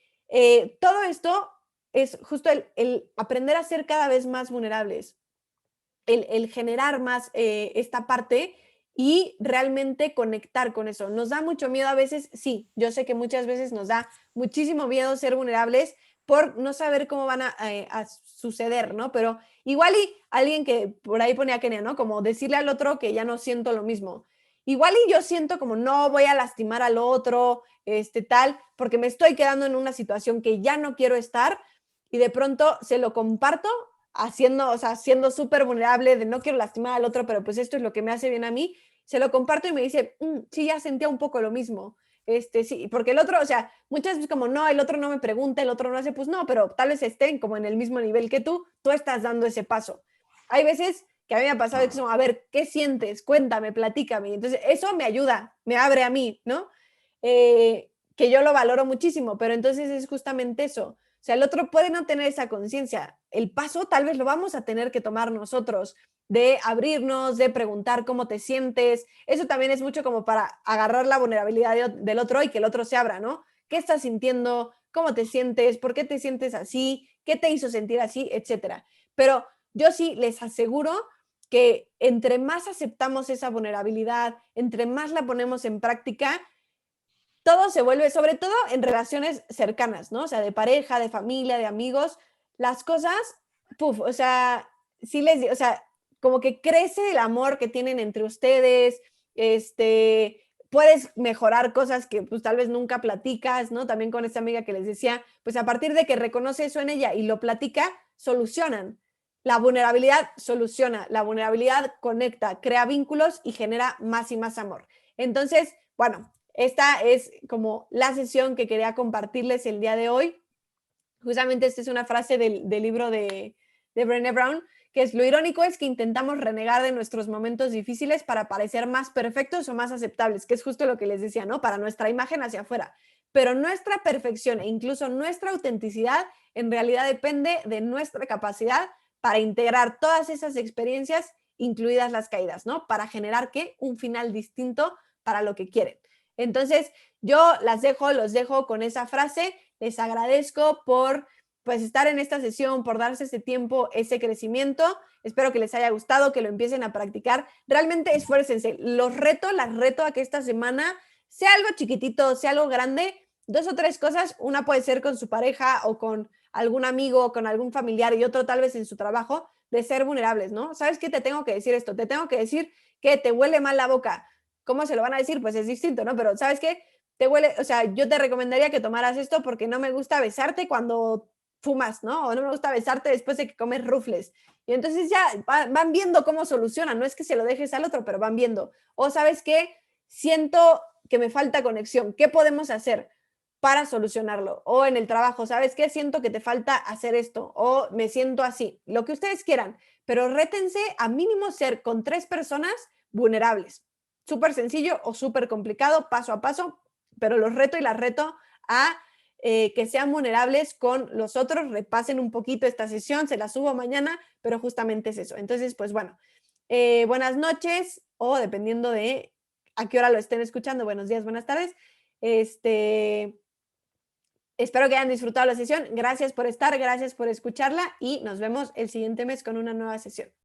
todo esto es justo el aprender a ser cada vez más vulnerables, el generar más esta parte y realmente conectar con eso. Nos da mucho miedo a veces, sí, yo sé que muchas veces nos da muchísimo miedo ser vulnerables por no saber cómo van a suceder, ¿no? Pero igual y alguien que por ahí ponía Kenia, ¿no? Como decirle al otro que ya no siento lo mismo. Igual y yo siento como no voy a lastimar al otro, tal, porque me estoy quedando en una situación que ya no quiero estar y de pronto se lo comparto siendo súper vulnerable de no quiero lastimar al otro, pero pues esto es lo que me hace bien a mí, se lo comparto y me dice, sí, ya sentía un poco lo mismo. Sí, porque el otro, o sea, muchas veces como, no, el otro no me pregunta, el otro no hace, pues no, pero tal vez estén como en el mismo nivel que tú estás dando ese paso. Hay veces que a mí me ha pasado, que a ver, ¿qué sientes? Cuéntame, platícame. Entonces, eso me ayuda, me abre a mí, ¿no? Que yo lo valoro muchísimo, pero entonces es justamente eso. O sea, el otro puede no tener esa conciencia. El paso tal vez lo vamos a tener que tomar nosotros, de abrirnos, de preguntar cómo te sientes. Eso también es mucho como para agarrar la vulnerabilidad del otro y que el otro se abra, ¿no? ¿Qué estás sintiendo? ¿Cómo te sientes? ¿Por qué te sientes así? ¿Qué te hizo sentir así? Etcétera. Pero yo sí les aseguro que entre más aceptamos esa vulnerabilidad, entre más la ponemos en práctica, todo se vuelve, sobre todo en relaciones cercanas, ¿no? O sea, de pareja, de familia, de amigos, las cosas, o sea, sí o sea, como que crece el amor que tienen entre ustedes, puedes mejorar cosas que pues tal vez nunca platicas, ¿no? También con esta amiga que les decía, pues a partir de que reconoce eso en ella y lo platica, solucionan. La vulnerabilidad soluciona, la vulnerabilidad conecta, crea vínculos y genera más y más amor. Entonces, bueno, esta es como la sesión que quería compartirles el día de hoy. Justamente esta es una frase del libro de Brené Brown, que es: lo irónico es que intentamos renegar de nuestros momentos difíciles para parecer más perfectos o más aceptables, que es justo lo que les decía, ¿no? Para nuestra imagen hacia afuera. Pero nuestra perfección e incluso nuestra autenticidad en realidad depende de nuestra capacidad para integrar todas esas experiencias, incluidas las caídas, ¿no? Para generar, ¿qué? Un final distinto para lo que quieren. Entonces, yo los dejo con esa frase. Les agradezco por pues estar en esta sesión, por darse ese tiempo, ese crecimiento. Espero que les haya gustado, que lo empiecen a practicar. Realmente esfuércense. Las reto a que esta semana sea algo chiquitito, sea algo grande, 2 o 3 cosas. Una puede ser con su pareja o con algún amigo o con algún familiar, y otro tal vez en su trabajo, de ser vulnerables, ¿no? ¿Sabes qué? Te tengo que decir esto, te tengo que decir que te huele mal la boca. ¿Cómo se lo van a decir? Pues es distinto, ¿no? Pero ¿sabes qué? Te huele, o sea, yo te recomendaría que tomaras esto porque no me gusta besarte cuando fumas, ¿no? O no me gusta besarte después de que comes rufles. Y entonces ya van viendo cómo solucionan, no es que se lo dejes al otro, pero van viendo. O ¿sabes qué? Siento que me falta conexión, ¿qué podemos hacer para solucionarlo? O en el trabajo, ¿sabes qué? Siento que te falta hacer esto, o me siento así, lo que ustedes quieran, pero rétense a mínimo ser con 3 personas vulnerables. Súper sencillo o súper complicado, paso a paso, pero los reto y las reto a que sean vulnerables con los otros. Repasen un poquito esta sesión, se la subo mañana, pero justamente es eso. Entonces, pues bueno, buenas noches, o dependiendo de a qué hora lo estén escuchando, buenos días, buenas tardes. Espero que hayan disfrutado la sesión. Gracias por estar, gracias por escucharla, y nos vemos el siguiente mes con una nueva sesión.